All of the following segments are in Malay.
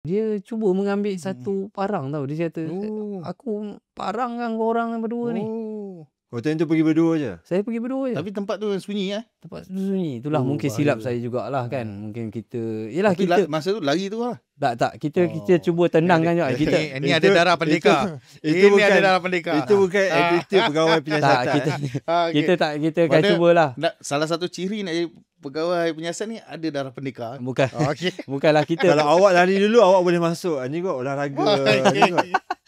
Dia cuba mengambil satu parang tau. Dia kata, aku parangkan korang berdua ni. Time tu pergi berdua je? Saya pergi berdua je. Tapi tempat tu sunyi Tempat tu sunyi. Itulah mungkin bahaya. silap saya jugalah kan. Mungkin kita... Yelah Tapi kita... masa tu lari tu lah. Tak. Kita cuba tenangkan juga. Kita... Ini ada darah pendekar. Ini ada darah pendekar. Itu bukan attitude pegawai penyiasatan. Kita akan cubalah. Salah satu ciri nak jadi pegawai penyiasat ni ada darah pendekar. Bukan. Bukanlah kita. Kalau awak lari dulu, awak boleh masuk. Ni kot olahraga.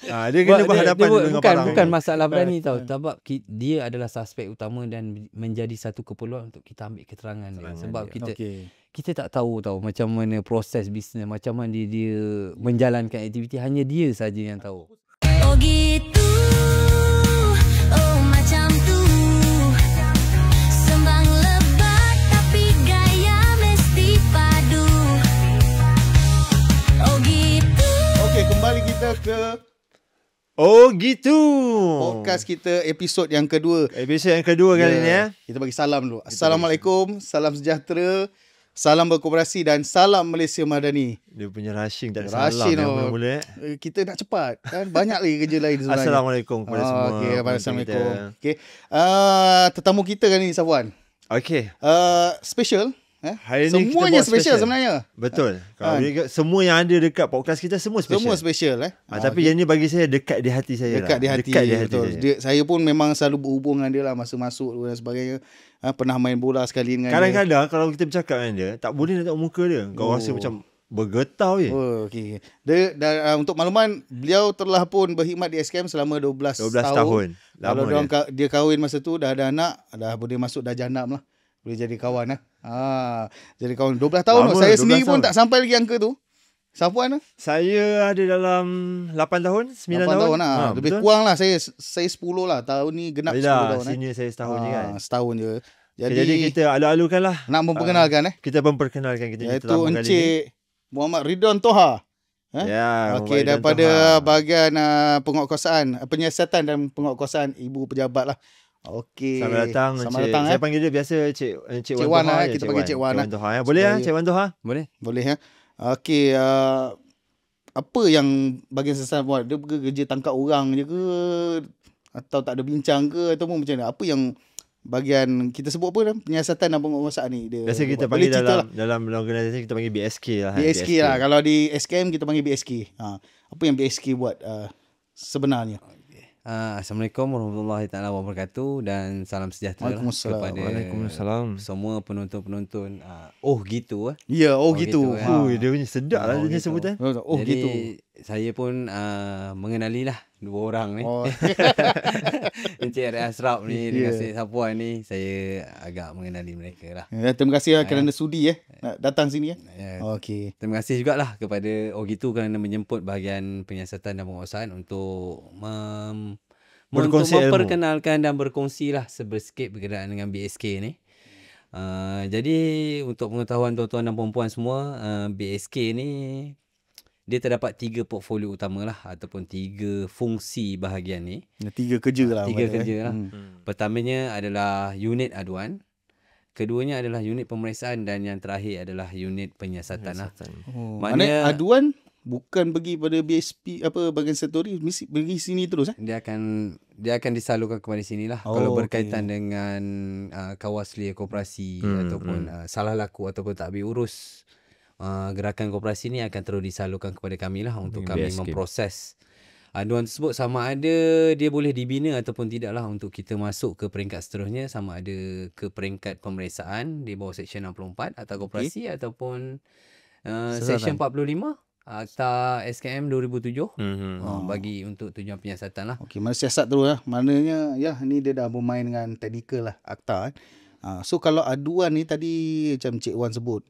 Dia kena berhadapan dulu dengan parang. Bukan masalah berani tau. Sebab dia adalah suspek utama dan menjadi satu keperluan untuk kita ambil keterangan dia. Sebab kita tak tahu tau macam mana proses bisnes, macam mana dia menjalankan aktiviti. Hanya dia saja yang tahu. Oh gitu, oh macam tu. Sembang lebat tapi gaya mesti padu. Oh gitu. Okey, kembali kita ke Oh gitu. podcast kita episod yang kedua. Episod yang kedua kali ni ya. Kita bagi salam dulu. Assalamualaikum, salam sejahtera, salam berkooperasi dan salam Malaysia Madani. Dia punya rushing tak ada Rushing salam mula-mula. Kita nak cepat kan. Banyak lagi kerja lain sebenarnya. Assalamualaikum kepada semua. Okey, assalamualaikum. Okey. Tetamu kita kali ni Safwan. Okey. Special. Hari ni semuanya kita buat special sebenarnya. Betul. Kalau semua yang ada dekat podcast kita semua special. Semua special tapi yang ni bagi saya dekat di hati saya. Dekat di hati. Betul. Saya pun memang selalu berhubung dengan dia lah masa masuk dan sebagainya. Pernah main bola sekali dengan kadang-kadang kalau kita bercakap dengan dia, tak boleh nak tengok muka dia. Kau rasa macam bergetau je. Okey. Untuk makluman, beliau telah pun berkhidmat di SKM selama 12 tahun. Kalau dia kahwin masa tu dah ada anak, dah boleh masuk dah janam lah. Boleh jadi kawan jadi kawan 12 tahun. Lama, saya sendiri pun tahun. tak sampai lagi angka tu. Safwan Saya ada dalam 8 tahun, 9 tahun. Lebih kurang lah. Saya 10 lah. Tahun ni genap 10 tahun. Senior saya setahun je kan. Setahun je. Jadi kita alu-alukan lah. Nak memperkenalkan kita memperkenalkan kita iaitu Encik Muhammad Ridwan Toha. Okey, daripada bahagian penguatkuasaan, penyiasatan dan penguatkuasaan Ibu Pejabat lah. Okey. Selamat datang. Saya panggil dia biasa Cik Wan Toha. Kita panggil Cik Wan. Boleh Cik Wan Toha? Boleh Okey, apa yang bahagian sesat buat? Dia kerja tangkap orang je ke? Atau tak ada bincang ke? Ataupun macam mana? Apa yang bahagian kita sebut apa penyiasatan dan penguasaan ni? Biasa kita panggil dalam organisasi kita panggil BSK lah. BSK lah. Kalau di SKM kita panggil BSK. Apa yang BSK buat sebenarnya? Assalamualaikum warahmatullahi taala wabarakatuh dan salam sejahtera kepada semua penonton-penonton. Gitu Ya, gitu. Dia punya sedap lah dia sebutan. Jadi, gitu. Saya pun mengenalilah dua orang ni. Encik Arief Asraf ni dengan Encik Safwan ni, saya agak mengenali mereka lah. Terima kasih kerana sudi nak datang sini Okey. Terima kasih jugalah kepada gitu kerana menjemput bahagian penyiasatan dan penguasaan untuk memperkenalkan dan berkongsi lah sedikit berkenaan dengan BSK ni. Jadi untuk pengetahuan tuan-tuan dan puan-puan semua, BSK ni dia terdapat 3 portfolio utama lah ataupun 3 fungsi bahagian ni. 3 kerja lah. 3 kerja lah. Pertamanya adalah unit aduan. Keduanya adalah unit pemeriksaan dan yang terakhir adalah unit penyiasatan lah. Maknanya aduan bukan pergi pada BSP bahagian sektori, mesti pergi sini terus Dia akan disalurkan kepada sini lah. Kalau berkaitan dengan kawasli koperasi ataupun salah laku ataupun tak habis urus gerakan koperasi ni akan terus disalurkan kepada kami lah untuk kami memproses aduan tersebut, sama ada dia boleh dibina ataupun tidak lah untuk kita masuk ke peringkat seterusnya, sama ada ke peringkat pemeriksaan di bawah Seksyen 64 atau koperasi ataupun Seksyen 45 Akta SKM 2007 bagi untuk tujuan penyiasatan lah. Okey, mana siasat terus Maknanya ni dia dah bermain dengan teknikal lah akta So kalau aduan ni tadi macam Cik Wan sebut,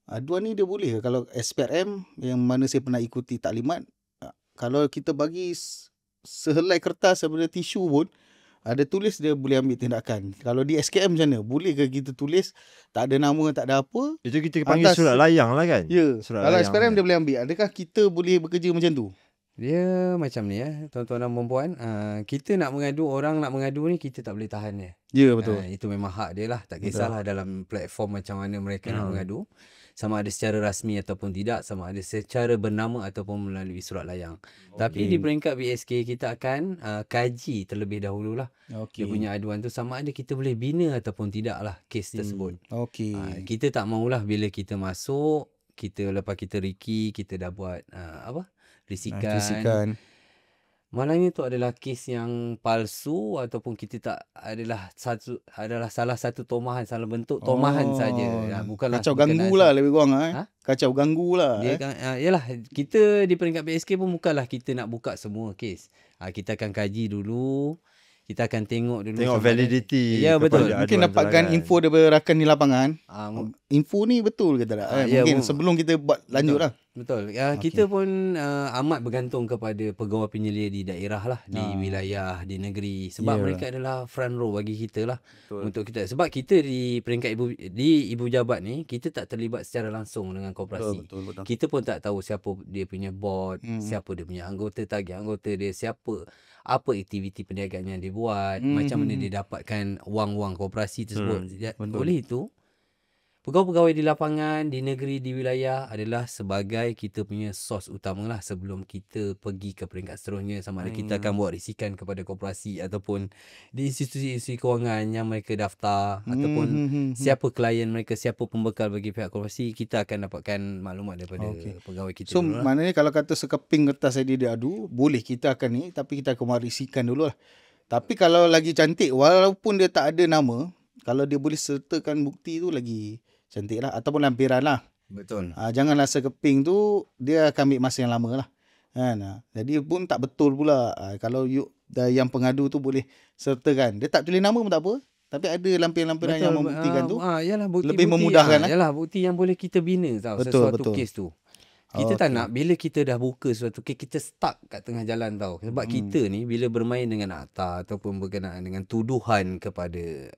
aduan ni dia boleh kalau SPRM yang mana saya pernah ikuti taklimat, kalau kita bagi sehelai kertas daripada tisu pun ada tulis, dia boleh ambil tindakan. Kalau di SKM macam mana? Boleh ke kita tulis tak ada nama, tak ada apa? Itu kita panggil surat layang lah kan? Ya. Kalau SPRM dia boleh ambil. Adakah kita boleh bekerja macam tu? Dia macam ni tuan-tuan dan puan-puan, kita nak mengadu, orang nak mengadu ni kita tak boleh tahan dia. Ya, betul. Itu memang hak dia lah. Tak kisahlah dalam platform macam mana mereka nak mengadu. sama ada secara rasmi ataupun tidak, sama ada secara bernama ataupun melalui surat layang. Tapi di peringkat BSK kita akan kaji terlebih dahululah dia punya aduan tu sama ada kita boleh bina ataupun tidak lah kes tersebut. Okey. Kita tak maulah bila kita masuk, lepas kita riki, kita dah buat risikan. Malangnya tu adalah kes yang palsu ataupun kita tak adalah salah satu tomahan, salah bentuk tomahan saja. Bukanlah Kacau ganggu lah lebih kurang Kacau ganggu lah. Yalah, kita di peringkat BSK pun bukanlah kita nak buka semua kes. Kita akan kaji dulu. Kita akan tengok dulu. Tengok validity. Ya, betul. Mungkin dapatkan info daripada rakan di lapangan. Info ni betul ke tak? Mungkin sebelum kita buat lanjut lah. Betul. Kita pun amat bergantung kepada pegawai penyelia di daerah lah, di wilayah, di negeri. Sebab mereka adalah front row bagi kita lah. Untuk kita. Sebab kita di peringkat ibu jabat ni, kita tak terlibat secara langsung dengan koperasi. Betul. Kita pun tak tahu siapa dia punya board, siapa dia punya anggota, target anggota dia, siapa, apa aktiviti perniagaan yang dia buat, macam mana dia dapatkan wang-wang koperasi tersebut. Oleh itu, pegawai-pegawai di lapangan, di negeri, di wilayah adalah sebagai kita punya sos utama lah sebelum kita pergi ke peringkat seterusnya. Sama ada kita akan buat risikan kepada koperasi ataupun di institusi kewangan yang mereka daftar ataupun siapa klien mereka, siapa pembekal bagi pihak koperasi, kita akan dapatkan maklumat daripada pegawai kita. So maknanya kalau kata sekeping kertas saya dia adu, boleh kita akan ni, tapi kita akan buat risikan dulu lah. Tapi kalau lagi cantik, walaupun dia tak ada nama, kalau dia boleh sertakan bukti tu lagi cantik lah. Ataupun lampiran lah. Betul. Janganlah sekeping tu, dia akan ambil masa yang lama lah. Kan? Jadi pun tak betul pula. Kalau yang pengadu tu boleh sertakan. Dia tak tulis nama pun tak apa. Tapi ada lampiran-lampiran yang membuktikan tu. Yalah, lebih memudahkan lah. Yalah, bukti yang boleh kita bina sesuatu kes tu. Kita tak nak bila kita dah buka suatu kes, kita stuck kat tengah jalan tau. Sebab kita ni bila bermain dengan akta ataupun berkenaan dengan tuduhan kepada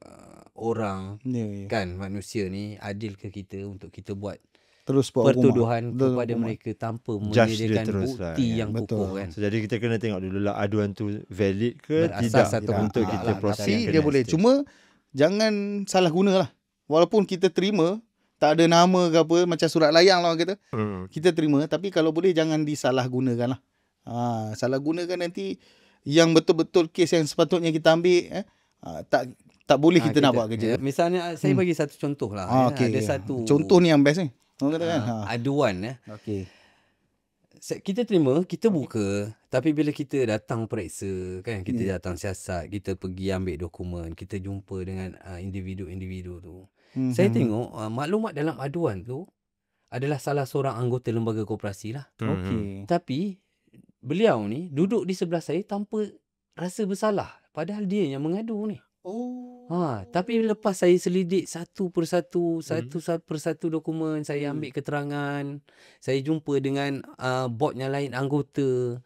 orang, kan, manusia ni, adil ke kita untuk kita buat terus pertuduhan kepada mereka tanpa menyediakan bukti yang kukuh kan. So, jadi kita kena tengok dulu lah aduan tu valid ke berasas tidak atau untuk tidak kita lah, proses. Dia boleh. Cuma jangan salah guna lah. Walaupun kita terima, tak ada nama ke apa, macam surat layang lah kita. Kita terima, tapi kalau boleh jangan disalah gunakan lah. Salah gunakan nanti yang betul-betul kes yang sepatutnya kita ambil, tak boleh kita nak buat kerja. Misalnya saya bagi satu contoh lah. Ada satu contoh ni yang best ni. Kan? Aduan Okey. Kita terima, kita buka, tapi bila kita datang periksa kan, kita datang siasat, kita pergi ambil dokumen, kita jumpa dengan individu-individu tu. Saya tengok maklumat dalam aduan tu adalah salah seorang anggota lembaga koperasi lah. Okey. Tapi beliau ni duduk di sebelah saya tanpa rasa bersalah, padahal dia yang mengadu ni. Tapi lepas saya selidik satu persatu dokumen, saya ambil keterangan, saya jumpa dengan board yang lain anggota.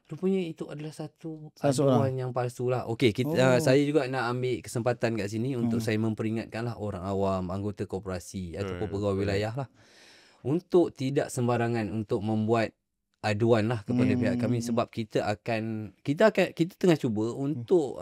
Rupanya itu adalah satu aduan yang palsu lah. Okey, saya juga nak ambil kesempatan kat sini untuk saya memperingatkan lah orang awam, anggota koperasi ataupun pegawai wilayah lah, untuk tidak sembarangan untuk membuat aduan lah kepada pihak kami, sebab kita tengah cuba untuk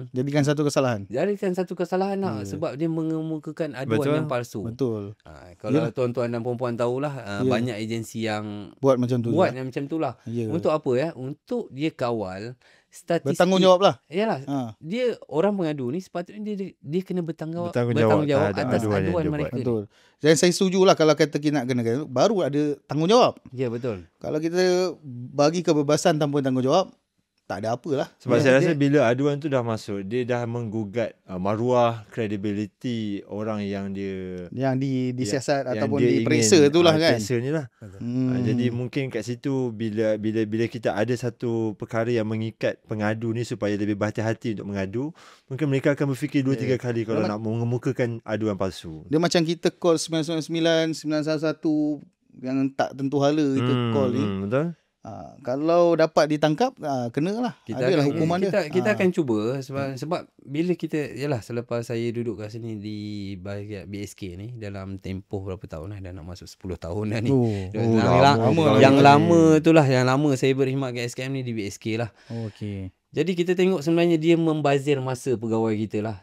jadikan satu kesalahan lah, sebab dia mengemukakan aduan yang palsu. Betul. Kalau tuan-tuan dan puan-puan tahulah, banyak agensi yang buat macam tu macam tu lah. Untuk apa ya? Untuk dia kawal statistik. Bertanggungjawab lah. Yalah. Dia orang pengadu ni sepatutnya dia kena bertanggungjawab atas aduan mereka. Betul. Dan saya setuju lah kalau kata kita nak kenakan, baru ada tanggungjawab. Ya, betul. Kalau kita bagi kebebasan tanpa tanggungjawab, tak ada apalah. Sebab saya rasa bila aduan tu dah masuk, dia dah menggugat maruah, credibility orang yang dia disiasat ataupun diperiksa itulah kan. Periksa ni lah. Jadi mungkin kat situ bila kita ada satu perkara yang mengikat pengadu ni supaya lebih berhati-hati untuk mengadu, mungkin mereka akan berfikir 2-3 kali kalau nak mengemukakan aduan palsu. Dia macam kita call 999, 911 yang tak tentu hala kita call ni. Betul. Kalau dapat ditangkap, kenalah. Adalah hukuman dia. Kita akan cuba sebab bila kita, yalah, selepas saya duduk kat sini di bahagian BSK ni dalam tempoh berapa tahun dah nak masuk 10 tahun dah ni. Lama yang lama itulah, yang lama saya berkhidmat kat SKM ni di BSK lah. Okey. Jadi kita tengok sebenarnya dia membazir masa pegawai kita lah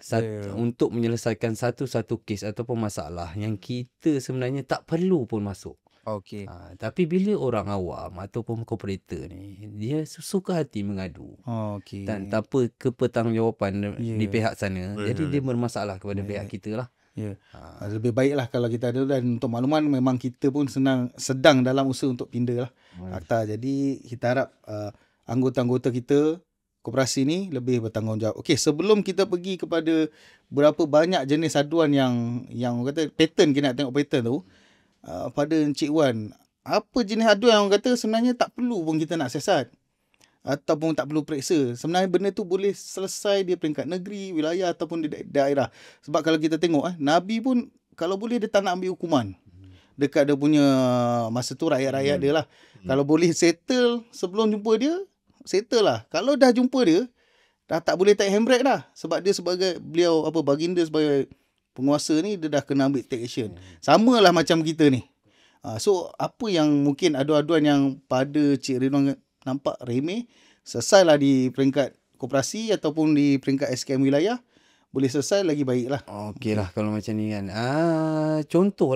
untuk menyelesaikan satu-satu kes ataupun masalah yang kita sebenarnya tak perlu pun masuk. Okey. Tapi bila orang awam ataupun kooperator ni, dia suka hati mengadu. Okey. Dan tanpa kepertanggungjawapan di pihak sana, jadi dia bermasalah kepada pihak kita lah. Ya. Lebih baiklah kalau kita ada, dan untuk makluman memang kita pun sedang dalam usaha untuk pindah lah akta. Jadi kita harap anggota-anggota kita koperasi ni lebih bertanggungjawab. Okey, sebelum kita pergi kepada berapa banyak jenis aduan yang orang kata pattern, kita nak tengok pattern tu, pada Encik Wan, apa jenis aduan yang orang kata sebenarnya tak perlu pun kita nak siasat ataupun tak perlu periksa. Sebenarnya benda tu boleh selesai di peringkat negeri, wilayah ataupun di daerah. Sebab kalau kita tengok Nabi pun kalau boleh dia tak nak ambil hukuman dekat dia punya masa tu rakyat-rakyat dia lah. Kalau boleh settle sebelum jumpa dia, settle lah. Kalau dah jumpa dia, dah tak boleh take handbrake dah. Sebab dia sebagai beliau baginda sebagai penguasa ni, dia dah kena ambil take action. Sama lah macam kita ni. So apa yang mungkin aduan-aduan yang pada Cik Ridwan nampak remeh, selesailah di peringkat koperasi ataupun di peringkat SKM wilayah, boleh selesai lagi baik lah. Okey lah kalau macam ni kan. Contoh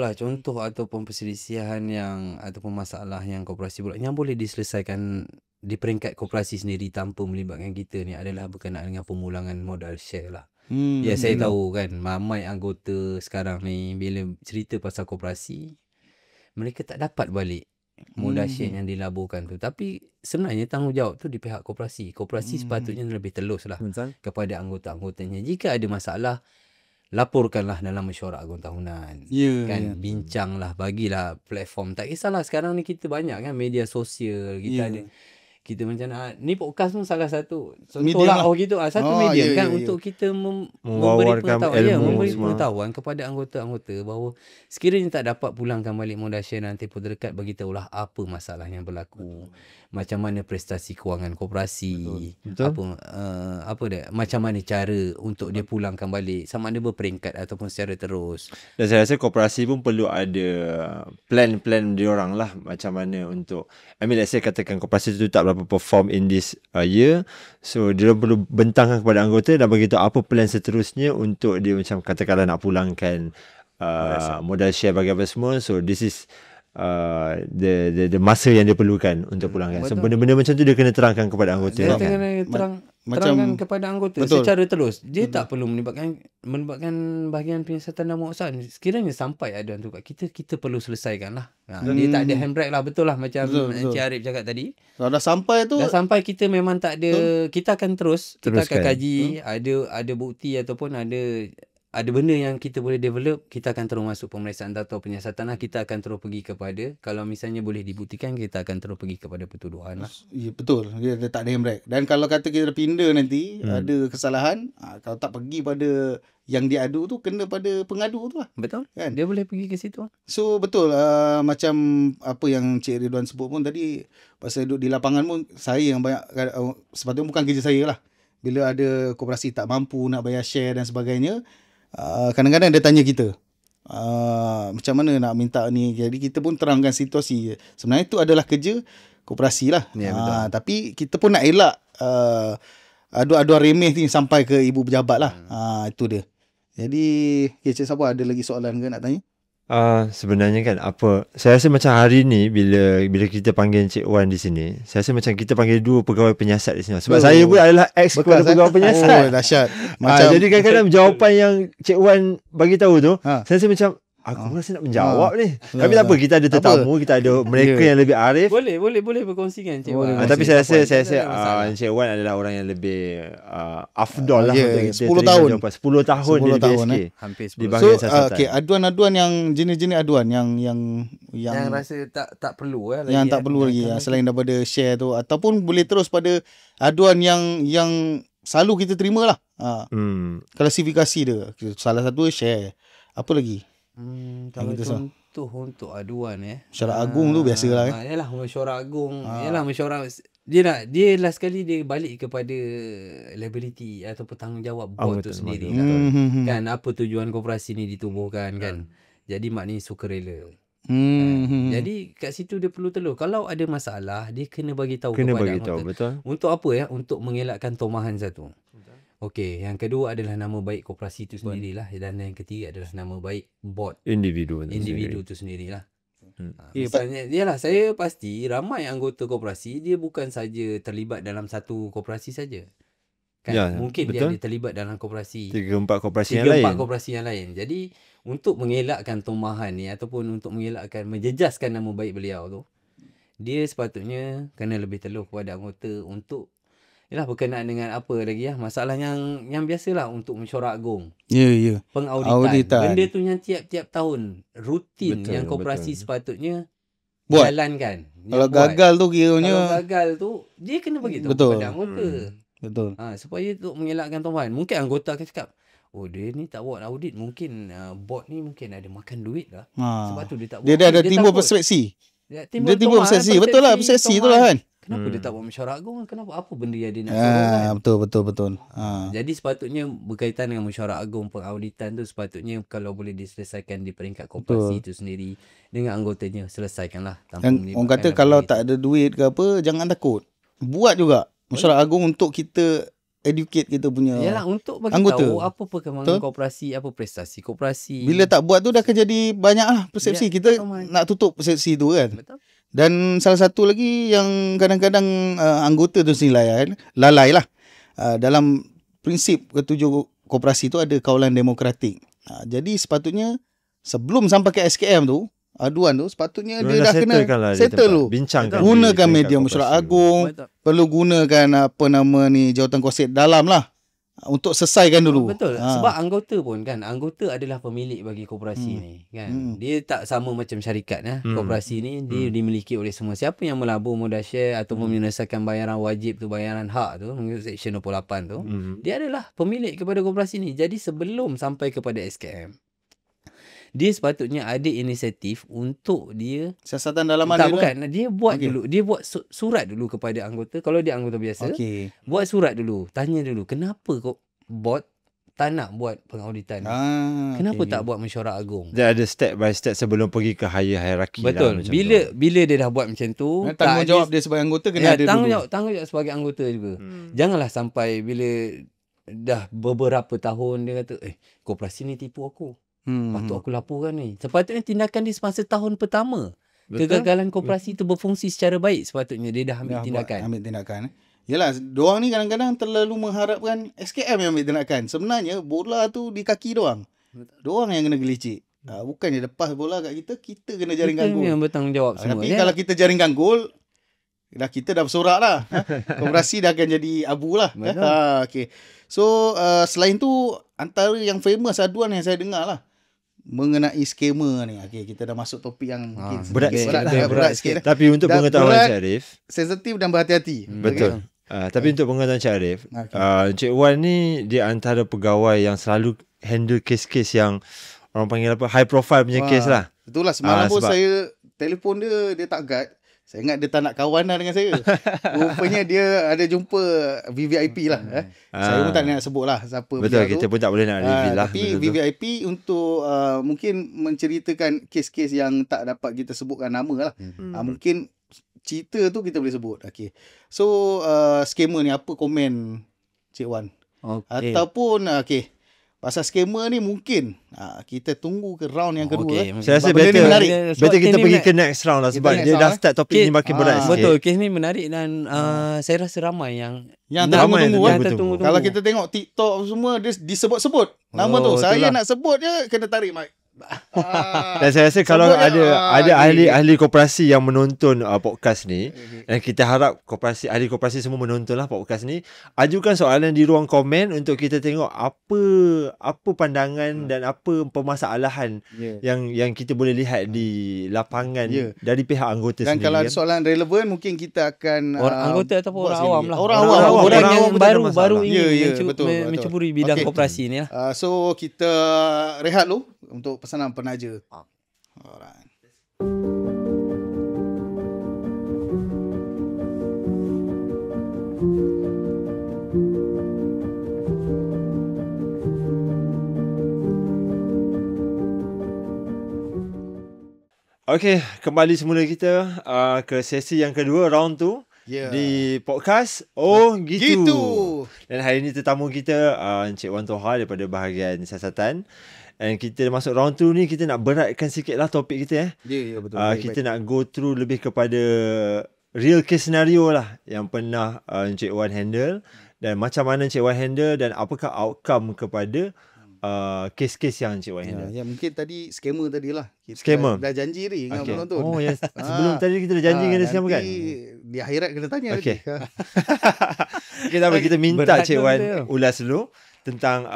ataupun perselisihan yang ataupun masalah yang koperasi pula yang boleh diselesaikan di peringkat koperasi sendiri tanpa melibatkan kita ni adalah berkenaan dengan pemulangan modal share lah. Saya tahu kan, ramai anggota sekarang ni bila cerita pasal koperasi, mereka tak dapat balik modal share yang dilaburkan tu. Tapi sebenarnya tanggungjawab tu di pihak koperasi. Koperasi sepatutnya lebih telus lah kepada anggota-anggotanya. Jika ada masalah, laporkanlah dalam mesyuarat agung tahunan. Bincanglah, bagilah platform. Tak kisahlah sekarang ni kita banyak kan media sosial, kita ada. Kita macam ni podcast pun salah satu contohlah gitu satu media kan untuk kita memberi pengetahuan kepada anggota-anggota bahawa sekiranya tak dapat pulangkan balik modal share, nanti pun terdekat bagi tahulah apa masalah yang berlaku, macam mana prestasi kewangan koperasi, macam mana cara untuk dia pulangkan balik, sama ada berperingkat ataupun secara terus. Dan saya rasa koperasi pun perlu ada plan diorang lah, macam mana untuk let's say katakan koperasi tu tak berapa perform in this year, so dia perlu bentangkan kepada anggota dan beritahu apa plan seterusnya untuk dia macam katakanlah nak pulangkan modal share bagi apa semua. So this is the masa yang dia perlukan untuk pulangkan. So benda-benda macam tu dia kena terangkan kepada anggota. Dia kena terangkan kepada anggota secara terus. Dia tak perlu melibatkan bahagian penyiasatan dan penguasaan. Sekiranya sampai aduan tu kat kita perlu selesaikan lah. Dia tak ada handbrake lah, betul lah macam Encik Arif cakap tadi. Kalau dah sampai tu, kita memang tak ada, kita akan kita akan kaji, ada bukti ataupun ada benda yang kita boleh develop, kita akan terus masuk pemeriksaan data penyiasatan lah. Kita akan terus pergi kepada, kalau misalnya boleh dibuktikan, kita akan terus pergi kepada pertuduhan lah. Ya, betul, dia tak ada handbrake. Dan kalau kata kita pindah nanti ada kesalahan, kalau tak pergi pada yang diadu tu, kena pada pengadu tu lah. Betul kan? Dia boleh pergi ke situ. So betul, macam apa yang Cik Ridwan sebut pun tadi, pasal duduk di lapangan pun, saya yang banyak, sepatutnya bukan kerja saya lah. Bila ada koperasi tak mampu nak bayar share dan sebagainya, kadang-kadang dia tanya kita macam mana nak minta ni. Jadi kita pun terangkan situasi. Sebenarnya itu adalah kerja koperasi lah. Tapi kita pun nak elak aduan-aduan remeh ni sampai ke ibu pejabat lah. Itu dia. Jadi Cik Sabah ada lagi soalan ke nak tanya? Sebenarnya kan saya rasa macam hari ni bila kita panggil Encik Wan di sini, saya rasa macam kita panggil dua pegawai penyiasat di sini. Sebab saya pun adalah ex kepada pegawai penyiasat. Dahsyat. Jadi kadang-kadang jawapan yang Encik Wan bagi tahu tu, saya rasa macam aku rasa nak menjawab ni. Tapi tak apa, kita ada tetamu, kita ada mereka yang lebih arif. Boleh berkongsi kan Encik Wan. Tapi saya rasa Encik Wan adalah orang yang lebih afdol lah. 10 tahun. 10 tahun di BSK. Hampir 10 tahun. So aduan-aduan yang jenis-jenis aduan yang rasa tak perlu yang tak perlu lagi selain daripada share tu, ataupun boleh terus pada aduan yang selalu kita terima lah. Klasifikasi dia. Salah satu share. Apa lagi? Kalau contoh untuk aduan mesyuarat agung tu biasalah yalah mesyuarat agung, yalah mesyuarat dia last sekali dia balik kepada liability ataupun tanggungjawab board tu sendiri kan apa tujuan koperasi ni ditubuhkan kan. Jadi maknanya sukarela. Jadi kat situ dia perlu telur. Kalau ada masalah, dia kena bagi tahu Kena kepada bagi tahu, anggota. betul. Untuk apa ya? Untuk mengelakkan tomahan satu. Okey, yang kedua adalah nama baik koperasi itu sendirilah, dan yang ketiga adalah nama baik board Individu individu itu sendirilah. Ya, Misalnya, yalah, saya pasti ramai anggota koperasi dia bukan saja terlibat dalam satu koperasi saja. Kan? Ya, Mungkin betul. dia ada terlibat dalam koperasi 3-4 koperasi yang lain. 3-4 koperasi yang lain. Jadi untuk mengelakkan tomahan ni ataupun untuk mengelakkan menjejaskan nama baik beliau tu, dia sepatutnya kena lebih telur kepada anggota untuk yalah berkenaan dengan apa lagi ya, masalah yang biasalah untuk mesyuarat agung, Ya. pengauditan. Auditan. Benda tu yang tiap-tiap tahun rutin Betul, yang koperasi betul. sepatutnya Buat. jalankan. Kalau Yang buat. gagal tu Kalau kiranya gagal tu dia kena bagi tahu Betul. kepada anggota. betul. Supaya untuk mengelakkan tomahan. Mungkin anggota akan cakap, oh dia ni tak buat audit, mungkin board ni mungkin ada makan duit lah. Sebab tu dia tak buat. Dia ada audit. timbul takut. persepsi. Dia Dia timbul persepsi. Betul lah, persepsi tu lah kan. Kenapa dia tak buat mesyuarat agung? Kenapa? Apa benda yang dia nak suruh kan? Betul. Jadi sepatutnya berkaitan dengan mesyuarat agung pengauditan tu, sepatutnya kalau boleh diselesaikan di peringkat koperasi itu sendiri dengan anggotanya, selesaikanlah tanpa Dan orang kata melibatkan kalau ahli tak ada duit ke apa, jangan takut. Buat juga mesyuarat agung untuk kita educate kita punya. Yalah, untuk bagi anggota. tahu apa perkembangan Betul. koperasi, apa prestasi koperasi. Bila tak buat tu dah akan jadi banyak lah persepsi. Ya, Kita betul, nak tutup persepsi tu kan. Betul. Dan salah satu lagi yang kadang-kadang anggota tu sendiri lalai lah. Dalam prinsip ketujuh koperasi tu ada kawalan demokratik. Jadi sepatutnya sebelum sampai ke SKM tu, aduan tu sepatutnya dia dah kena settle tu. Bincangkan. Gunakan media mesyuarat agung, Betul. perlu gunakan apa nama ni jawatan kuasa dalam lah untuk selesaikan dulu. Betul. Sebab anggota pun kan, anggota adalah pemilik bagi koperasi ni kan. Dia tak sama macam syarikat koperasi ni dia dimiliki oleh semua. Siapa yang melabur modal share ataupun menyelesaikan bayaran wajib tu, bayaran hak tu mengikut Seksyen 28 tu, dia adalah pemilik kepada koperasi ni. Jadi sebelum sampai kepada SKM, dia sepatutnya ada inisiatif untuk dia Siasatan dalaman tak dia bukan dia buat Okey. dulu, dia buat surat dulu kepada anggota. Kalau dia anggota biasa, Okey. buat surat dulu, tanya dulu kenapa kok board tak nak buat pengauditan. Kenapa tak buat mesyuarat agung? Dia ada step by step sebelum pergi ke higher hierarchy. Betul. Lah, macam Bila dia dah buat macam tu, tanggungjawab dia sebagai anggota kena ada dulu. tanggungjawab sebagai anggota juga. Janganlah sampai bila dah beberapa tahun dia kata, koperasi ni tipu aku. Patut aku laporkan ni. Sepatutnya tindakan dia semasa tahun pertama. Betul. Kegagalan koperasi itu berfungsi secara baik, sepatutnya dia dah ambil tindakan. Ambil tindakan. Yalah, diorang ni kadang-kadang terlalu mengharapkan SKM yang ambil tindakan. Sebenarnya bola tu di kaki diorang. Diorang yang kena gelicik. Bukannya lepas bola kat kita kena jaringkan Kita gol. yang bertanggungjawab semua. Tapi kalau kita jaringkan gol, kita dah bersorak lah. Koperasi dah akan jadi abu lah. Okay. So, selain tu, antara yang famous aduan yang saya dengar lah, mengenai skema ni. Okay, kita dah masuk topik yang mungkin berat berat sikit. Tapi untuk Dah pengetahuan berat, Encik Arif, sensitif dan berhati-hati. betul. Tapi untuk pengetahuan Encik Arif, Okay. Encik Wan ni dia antara pegawai yang selalu handle kes-kes yang orang panggil apa, high profile punya kes lah. Betul lah. Semalam pun sebab- saya telefon dia tak guard. Saya ingat dia tak nak kawan lah dengan saya. Rupanya dia ada jumpa VVIP lah. Saya pun tak nak sebut lah siapa Betul, pihak kita tu. pun tak boleh nak reveal lah. Tapi betul-betul. VVIP untuk mungkin menceritakan kes-kes yang tak dapat kita sebutkan nama lah. Mungkin cerita tu kita boleh sebut. Okay. So skema ni apa komen Cik Wan? Ataupun pasal skema ni mungkin kita tunggu ke round yang kedua. Saya rasa Sebab benda ni better, menarik. better kita pergi ke next round lah, sebab next dia round, dah start topik ni makin berat sikit. Betul, kes ni menarik dan saya rasa ramai yang Yang Ramai tertunggu-tunggu yang kan. tertunggu-tunggu. Kalau kita tengok TikTok semua dia disebut-sebut nama tu. Saya itulah. nak sebut je kena tarik mic. Dan saya rasa kalau Sebut je. ada Okay. ahli koperasi yang menonton podcast ni, dan kita harap ahli koperasi semua menonton lah podcast ni, ajukan soalan di ruang komen untuk kita tengok apa pandangan dan apa permasalahan yang kita boleh lihat di lapangan dari pihak anggota Dan sendiri. kalau ada kan. soalan relevan mungkin kita akan orang anggota ataupun buat orang sekali. awam lah. Orang awam. awam. Orang Orang yang awam pun tak ada baru masalah. ingin betul. mencuburi bidang Okey. koperasi ni lah. So kita rehat dulu untuk pesanan penaja. Alright. Okey, kembali semula kita ke sesi yang kedua, round 2 di podcast gitu. Dan hari ni tetamu kita Encik Wan Toha daripada bahagian siasatan. Dan kita masuk round 2 ni, kita nak beratkan sikit lah topik kita. Ya, betul. Kita nak go through lebih kepada real case scenario lah yang pernah Encik Wan handle, dan macam mana Encik Wan handle dan apakah outcome kepada kes-kes yang Encik Wan handle. Ya, mungkin tadi scammer tadi lah. Kita Scammer. dah janji ni dengan penonton. Oh yes. Sebelum tadi kita dah janji dengan scammer kan? Di akhirat kena tanya Okey. lagi. Okay, tak apa, kita minta Berat Cik tu Wan dia. ulas dulu tentang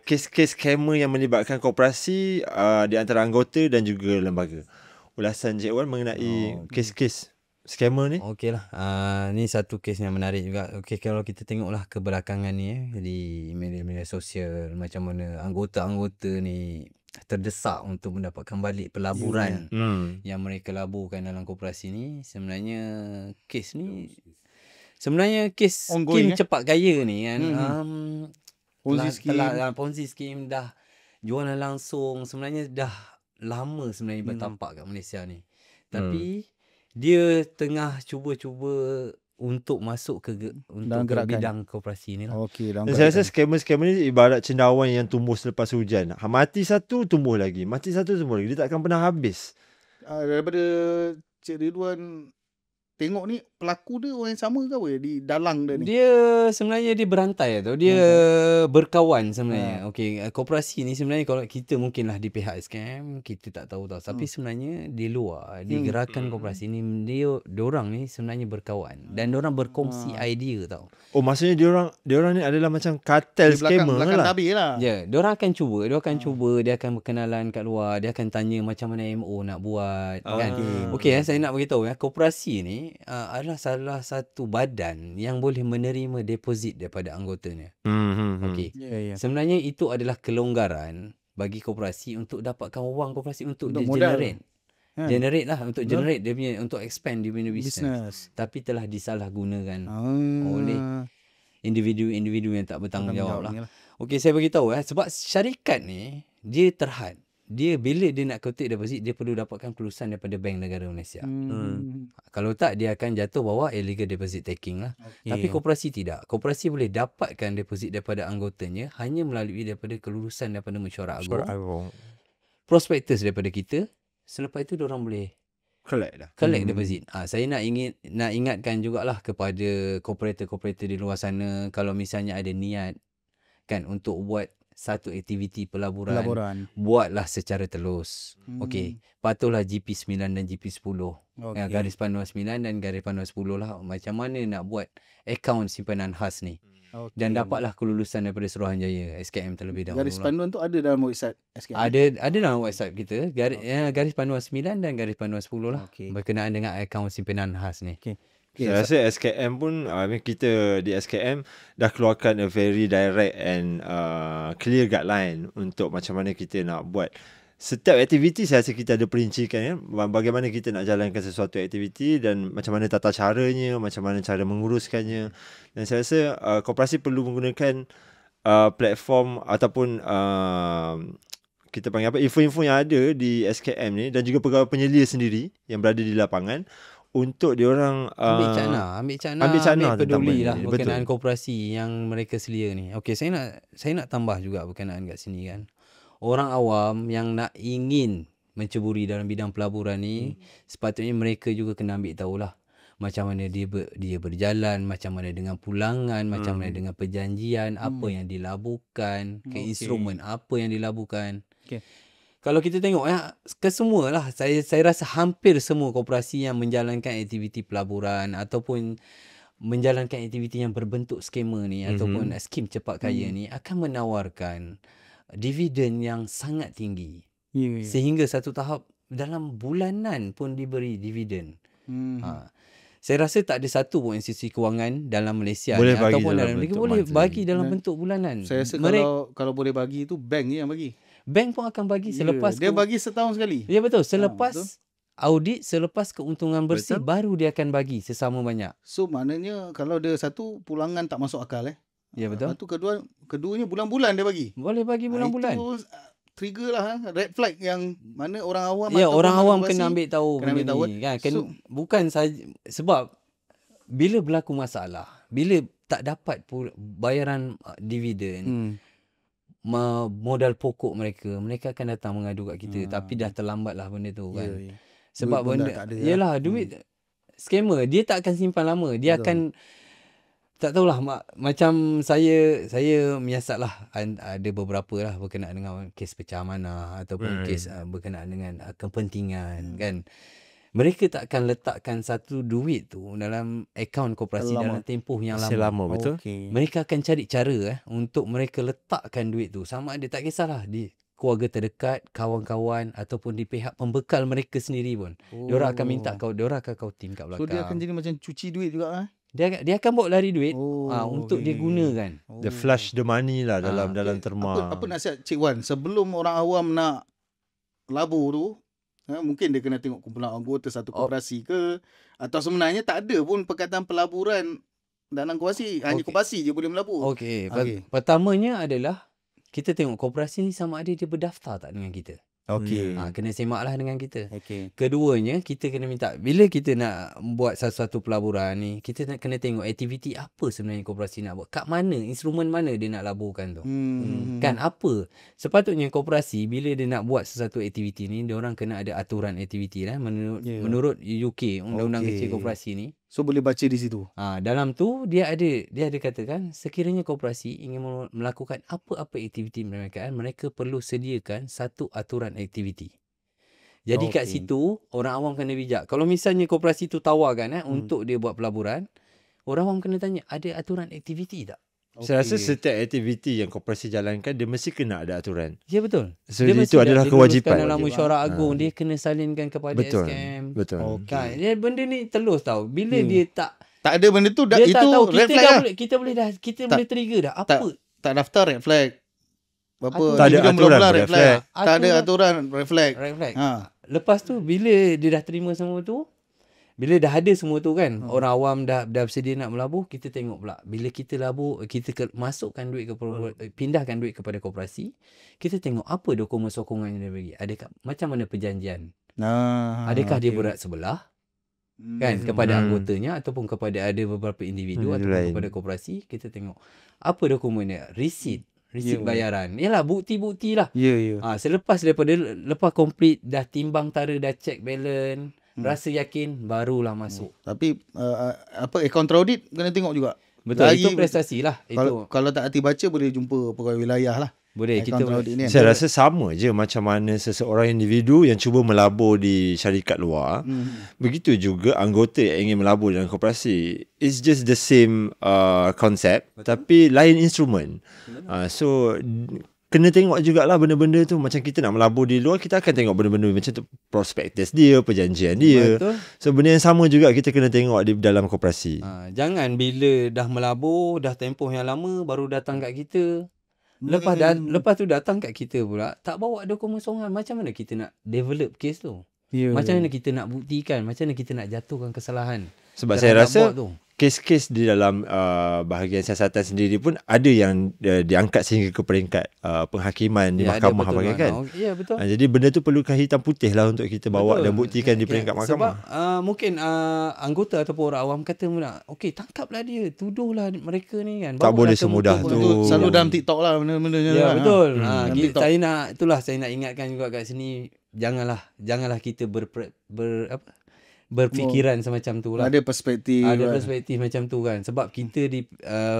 kes-kes scammer yang melibatkan koperasi di antara anggota dan juga lembaga. Ulasan Cik Wan mengenai kes-kes scammer ni. Okey lah. Ni satu kes yang menarik juga. Okey, kalau kita tengoklah kebelakangan ni di media-media sosial, macam mana anggota-anggota ni terdesak untuk mendapatkan balik pelaburan yang mereka laburkan dalam koperasi ni. Sebenarnya kes ni kes Ongoing, skim cepat kaya ni kan. Ponzi scheme. Ponzi scheme dah jualan langsung, sebenarnya dah lama sebenarnya bertampak kat Malaysia ni. Tapi dia tengah cuba-cuba untuk masuk ke bidang koperasi ni lah. Okey, Dan saya rasa scammer-scammer ni ibarat cendawan yang tumbuh selepas hujan. Mati satu, tumbuh lagi. Mati satu, tumbuh lagi. Dia takkan pernah habis. Daripada Cik Ridwan tengok ni, pelaku dia orang yang sama ke apa di dalang dia ni? Dia sebenarnya dia berantai tau. Dia berkawan sebenarnya. Okey, koperasi ni sebenarnya kalau kita mungkinlah di pihak scam, kita tak tahu. Tapi sebenarnya di luar, di gerakan koperasi ni, diorang ni sebenarnya berkawan dan diorang berkongsi idea tau. Oh, maksudnya diorang ni adalah macam kartel Di belakang scammer lah. tabir lah. Ya, diorang akan cuba, dia akan berkenalan kat luar, dia akan tanya macam mana MO nak buat kan. Okey, saya nak beritahu koperasi ni adalah salah satu badan yang boleh menerima deposit daripada anggotanya. Okey. Ya. Sebenarnya itu adalah kelonggaran bagi koperasi untuk dapatkan wang koperasi untuk dia modal. generate. Kan? Generate lah untuk generate dia punya, untuk expand dia punya business. Tapi telah disalahgunakan oleh individu-individu yang tak bertanggungjawab lah. Okey, saya beritahu sebab syarikat ni dia terhad. Dia bila dia nak kutip deposit, dia perlu dapatkan kelulusan daripada Bank Negara Malaysia. Kalau tak, dia akan jatuh bawah illegal deposit taking lah. Tapi koperasi tidak. Koperasi boleh dapatkan deposit daripada anggotanya hanya melalui daripada kelulusan daripada mesyuarat agung, prospektus daripada kita. Selepas itu diorang boleh collect deposit. Saya nak ingatkan jugalah kepada kooperator-kooperator di luar sana, kalau misalnya ada niat kan untuk buat satu aktiviti pelaburan, buatlah secara telus. Okey, patuhlah GP9 dan GP10. Garis panduan 9 dan garis panduan 10 lah. Macam mana nak buat akaun simpanan khas ni. Dan dapatlah kelulusan daripada Suruhanjaya SKM terlebih dahulu. Garis panduan tu ada dalam website SKM? Ada dalam website kita. Garis panduan 9 dan garis panduan 10 lah. Berkenaan dengan akaun simpanan khas ni. Saya rasa SKM pun kita di SKM dah keluarkan a very direct and clear guideline untuk macam mana kita nak buat setiap aktiviti. Saya rasa kita ada perincikan bagaimana kita nak jalankan sesuatu aktiviti dan macam mana tata caranya, macam mana cara menguruskannya. Dan saya rasa koperasi perlu menggunakan platform ataupun kita panggil info-info yang ada di SKM ni dan juga pegawai penyelia sendiri yang berada di lapangan untuk diorang ambil cakna peduli lah berkenaan koperasi yang mereka selia ni. Okey, saya nak tambah juga berkenaan kat sini kan. Orang awam yang nak ingin menceburi dalam bidang pelaburan ni, sepatutnya mereka juga kena ambil tahulah macam mana dia berjalan, macam mana dengan pulangan, macam mana dengan perjanjian, apa yang dilabuhkan, instrumen apa yang dilabuhkan. Kalau kita tengok kesemualah, saya rasa hampir semua koperasi yang menjalankan aktiviti pelaburan ataupun menjalankan aktiviti yang berbentuk skema ni ataupun skim cepat kaya ni akan menawarkan dividen yang sangat tinggi. Sehingga satu tahap dalam bulanan pun diberi dividen. Saya rasa tak ada satu pun institusi kewangan dalam Malaysia boleh ni, ataupun dalam negeri boleh bagi dalam bentuk bulanan. Saya rasa kalau boleh bagi tu bank je yang bagi. Bank pun akan bagi selepas dia bagi setahun sekali. Ya betul, selepas audit, selepas keuntungan bersih baru dia akan bagi sesama banyak. So maknanya kalau dia satu pulangan tak masuk akal Ya betul. Lepas tu keduanya bulan-bulan dia bagi. Boleh bagi bulan-bulan. Itu trigger lah red flag yang mana orang awam Ya, ataupun orang awam koperasi kena ambil tahu kena ambil benda tahu, ni kan. So- Bukan saja sebab bila berlaku masalah, bila tak dapat bayaran dividen, modal pokok mereka akan datang mengadu kat kita. Tapi dah terlambat lah benda tu kan. Ya. Sebab Duit pun dah benda tak ada yalah duit scammer dia tak akan simpan lama. Dia akan tak tahulah macam saya menyiasat lah ada beberapa lah berkenaan dengan kes pecah amanah ataupun kes berkenaan dengan kepentingan kan. Mereka tak akan letakkan satu duit tu dalam akaun koperasi dalam tempoh yang Masih lama betul. Okey. Mereka akan cari cara untuk mereka letakkan duit tu. Sama ada tak kisahlah di keluarga terdekat, kawan-kawan ataupun di pihak pembekal mereka sendiri pun. Diorang akan minta diorang akan kau tim kat belakang. So dia akan jadi macam cuci duit juga Dia akan bawa lari duit untuk dia okey. gunakan. The flush the money lah dalam terma. Apa nasihat Cik Wan sebelum orang awam nak labur tu, mungkin dia kena tengok kumpulan anggota satu koperasi ke, atau sebenarnya tak ada pun perkataan pelaburan dalam koperasi, hanya koperasi je boleh melabur. Okey. Okey. Pertamanya adalah kita tengok koperasi ni sama ada dia berdaftar tak dengan kita. Okey. Kena semaklah dengan kita. Okey. Keduanya, kita kena minta, bila kita nak buat satu-satu pelaburan ni, kita kena tengok aktiviti apa sebenarnya koperasi nak buat. Kat mana, instrumen mana dia nak laburkan tu. Kan apa? Sepatutnya koperasi, bila dia nak buat sesuatu aktiviti ni, dia orang kena ada aturan aktiviti lah. Menurut UK, Undang-Undang Kecil Koperasi ni. So boleh baca di situ. Dalam tu dia ada katakan sekiranya koperasi ingin melakukan apa-apa aktiviti mereka perlu sediakan satu aturan aktiviti. Jadi kat situ orang awam kena bijak. Kalau misalnya koperasi tu tawarkan untuk dia buat pelaburan, orang awam kena tanya ada aturan aktiviti tak? Saya rasa setiap aktiviti yang koperasi jalankan dia mesti kena ada aturan. Ya betul. So Dia itu adalah kewajipan. dalam mesyuarat agung dia kena salinkan kepada Betul. SKM. Betul. Kan dia benda ni telus tau. Bila dia tak Tak ada benda tu dia itu tak tahu red kita flag dah lah. boleh trigger dah. Apa? Tak daftar red flag. Apa? Tak ada dividen aturan mula-mula red flag. Tak ada aturan red flag. Red flag. Ha. Lepas tu bila dia dah terima semua tu, bila dah ada semua tu kan, orang awam dah bersedia nak melabur, kita tengok pula. Bila kita labur, kita masukkan duit pindahkan duit kepada koperasi, kita tengok apa dokumen sokongan yang dia bagi. Adakah macam mana perjanjian? Adakah dia berat sebelah? Kan kepada anggotanya ataupun kepada ada beberapa individu ataupun kepada koperasi, kita tengok apa dokumen dia. Resit bayaran. Yalah bukti-bukti lah. Ya. Lepas complete dah timbang tara, dah check balance, rasa yakin barulah masuk. Tapi account audit kena tengok juga. Betul, itu prestasi lah. Kalau tak hati baca boleh jumpa pegawai wilayah lah. Boleh kita audit ni. Saya rasa sama je macam mana seseorang individu yang cuba melabur di syarikat luar. Begitu juga anggota yang ingin melabur dalam koperasi. It's just the same concept tapi lain instrumen. So kena tengok jugalah benda-benda tu. Macam kita nak melabur di luar, kita akan tengok benda-benda macam tu, prospektus dia, perjanjian dia. Betul. So benda yang sama juga kita kena tengok di dalam koperasi. Jangan bila dah melabur, dah tempoh yang lama baru datang kat kita. Lepas tu datang kat kita pula, tak bawa dokumen sokongan. Macam mana kita nak develop kes tu? Macam mana kita nak buktikan? Macam mana kita nak jatuhkan kesalahan? Sebab saya rasa kes-kes di dalam bahagian siasatan sendiri pun ada yang diangkat sehingga ke peringkat penghakiman di mahkamah bahagian kan. Ya betul. Jadi benda tu perlukan hitam putih lah untuk kita bawa dan buktikan di peringkat mahkamah. Sebab mungkin anggota ataupun orang awam kata pula, okey tangkaplah dia, tuduhlah mereka ni kan. Tak boleh semudah tu. Selalu dalam TikTok lah benda-benda ni. Ya betul. Saya nak ingatkan juga kat sini, janganlah kita berfikiran semacam tu lah. Ada perspektif macam tu kan. Sebab kita di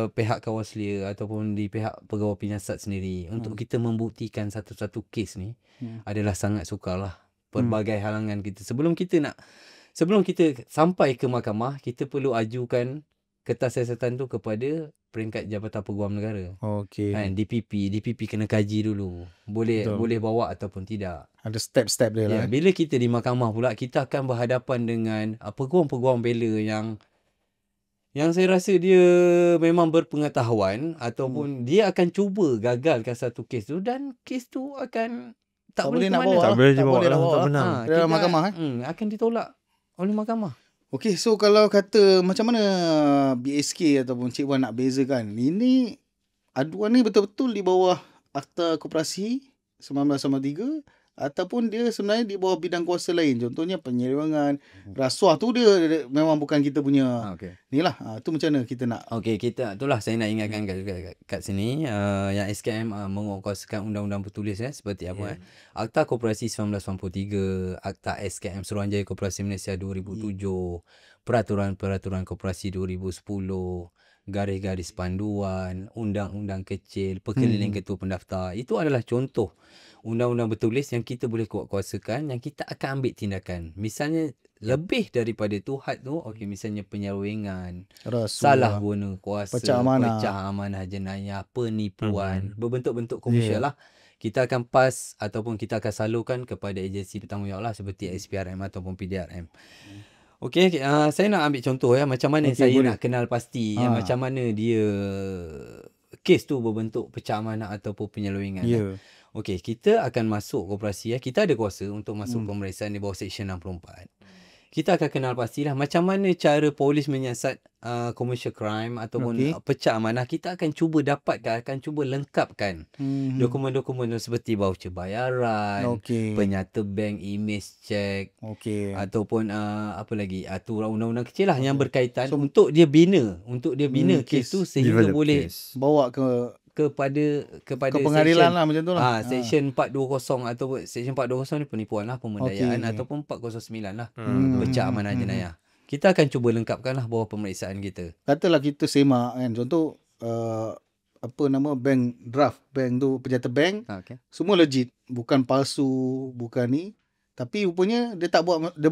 pihak Kawaslia ataupun di pihak pegawai penyiasat sendiri, untuk kita membuktikan satu-satu kes ni adalah sangat sukar lah. Pelbagai halangan kita. Sebelum kita sampai ke mahkamah, kita perlu ajukan kertas siasatan tu kepada peringkat Jabatan Peguam Negara. Okey. Kan, DPP kena kaji dulu. Boleh bawa ataupun tidak. Ada step-step dia lah. Bila kita di mahkamah pula, kita akan berhadapan dengan peguam-peguam bela yang saya rasa dia memang berpengetahuan ataupun dia akan cuba gagalkan satu kes tu, dan kes tu akan tak boleh nak bawa. Tak boleh dibawa. Tak menang. dalam mahkamah akan ditolak oleh mahkamah. Okey, so kalau kata macam mana BSK ataupun Cik Wan nak bezakan, ini aduan ni betul-betul di bawah Akta Koperasi 1993 ataupun dia sebenarnya di bawah bidang kuasa lain. Contohnya penyelewengan, rasuah tu dia memang bukan kita punya. Okey. Ni lah. Tu macam mana kita nak. Okey, itulah saya nak ingatkan kat sini yang SKM menguatkuasakan undang-undang bertulis seperti apa Akta Koperasi 1993, Akta SKM Suruhanjaya Koperasi Malaysia 2007, Peraturan-peraturan Koperasi 2010, garis-garis panduan, undang-undang kecil, perkeliling ketua pendaftar. Itu adalah contoh undang-undang bertulis yang kita boleh kuatkuasakan, yang kita akan ambil tindakan. Misalnya lebih daripada tu had tu, okey, misalnya penyelewengan, salah guna kuasa, pecah amanah jenayah, penipuan, berbentuk-bentuk komersial lah. Kita akan pass ataupun kita akan salurkan kepada agensi bertanggungjawab lah seperti SPRM ataupun PDRM. Okey, saya nak ambil contoh macam mana saya boleh nak kenal pasti macam mana dia kes tu berbentuk pecah amanah ataupun penyelewengan. Okey, kita akan masuk koperasi kita ada kuasa untuk masuk pemeriksaan di bawah Seksyen 64. Kita akan kenal pastilah macam mana cara polis menyiasat commercial crime ataupun pecah amanah. Kita akan cuba dapatkan, akan cuba lengkapkan dokumen-dokumen seperti voucher bayaran, penyata bank, image check, ataupun apa lagi, aturan undang-undang kecil lah yang berkaitan untuk dia bina kes tu sehingga boleh bawa kepada pengadilan lah macam tu lah. Seksyen 420 ataupun Seksyen 420 ni penipuan lah, pemedayaan ataupun 409 lah pecah amanah jenayah. Kita akan cuba lengkapkan lah bawah pemeriksaan kita. Katalah kita semak kan, contoh apa nama bank draft, bank tu penyata bank, semua legit, bukan palsu, bukan ni. Tapi rupanya dia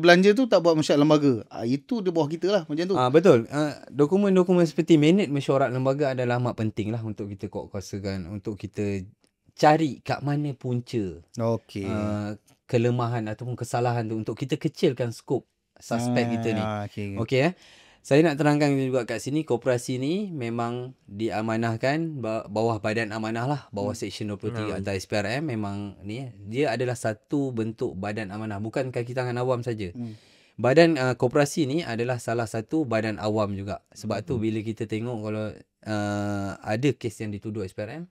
belanja tu tak buat mesyuarat lembaga. Itu di bawah kita lah macam tu. Betul. Dokumen-dokumen seperti minit mesyuarat lembaga adalah amat penting lah untuk kita kuatkuasakan, untuk kita cari kat mana punca kelemahan ataupun kesalahan tu, untuk kita kecilkan skop suspek kita ni. Okey. Saya nak terangkan juga kat sini, koperasi ni memang diamanahkan bawah badan amanah lah, bawah Seksyen 23 Akta SPRM. Memang ni dia adalah satu bentuk badan amanah, bukan kaki tangan awam saja. Badan koperasi ni adalah salah satu badan awam juga. Sebab tu bila kita tengok kalau ada kes yang dituduh SPRM,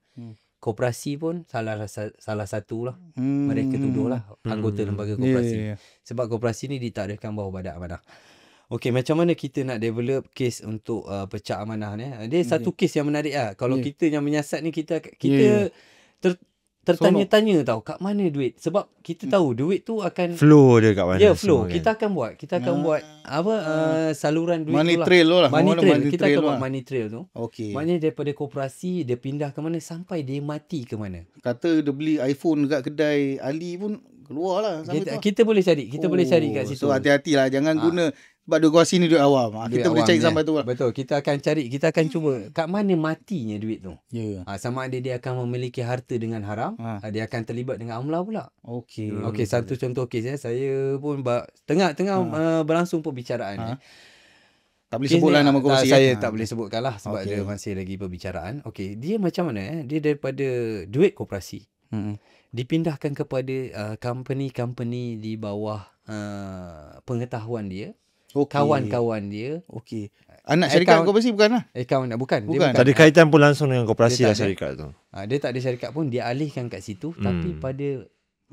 koperasi pun salah satu lah. Mereka tuduh lah anggota lembaga koperasi. Sebab koperasi ni ditakdirkan bawah badan amanah. Okey, macam mana kita nak develop kes untuk pecah amanah ni? Dia satu kes yang menarik lah. Kalau kita yang menyiasat ni, kita tertanya-tanya tau, kat mana duit? Sebab kita tahu duit tu akan flow dia kat mana. Flow. Kita akan buat apa saluran duit money tu lah. Trail tu lah. Money trail. Kita akan lah. buat money trail tu. Maknanya daripada koperasi dia pindah ke mana sampai dia mati ke mana. Kata dia beli iPhone dekat kedai Ali pun keluar lah. Kita boleh cari. Kita boleh cari kat situ. So hati-hatilah, jangan guna sebab duit kuasa ni duit awam. Kita boleh cari sampai tu lah. Betul. Kita akan cari. Kita akan cuba kat mana matinya duit tu. Sama ada dia akan memiliki harta dengan haram, dia akan terlibat dengan amla pula. Okey, satu contoh kes saya pun tengah berlangsung perbicaraan tak boleh sebutlah nama koperasi. Saya tak boleh sebutkan lah sebab dia masih lagi perbicaraan. Okey, dia macam mana dia daripada duit koperasi dipindahkan kepada company-company di bawah pengetahuan dia. Kawan-kawan dia. Anak syarikat koperasi bukan lah? Bukan. Bukan. Tak ada kaitan pun langsung dengan koperasi lah syarikat tu. Dia tak ada syarikat pun, dia alihkan kat situ. Tapi pada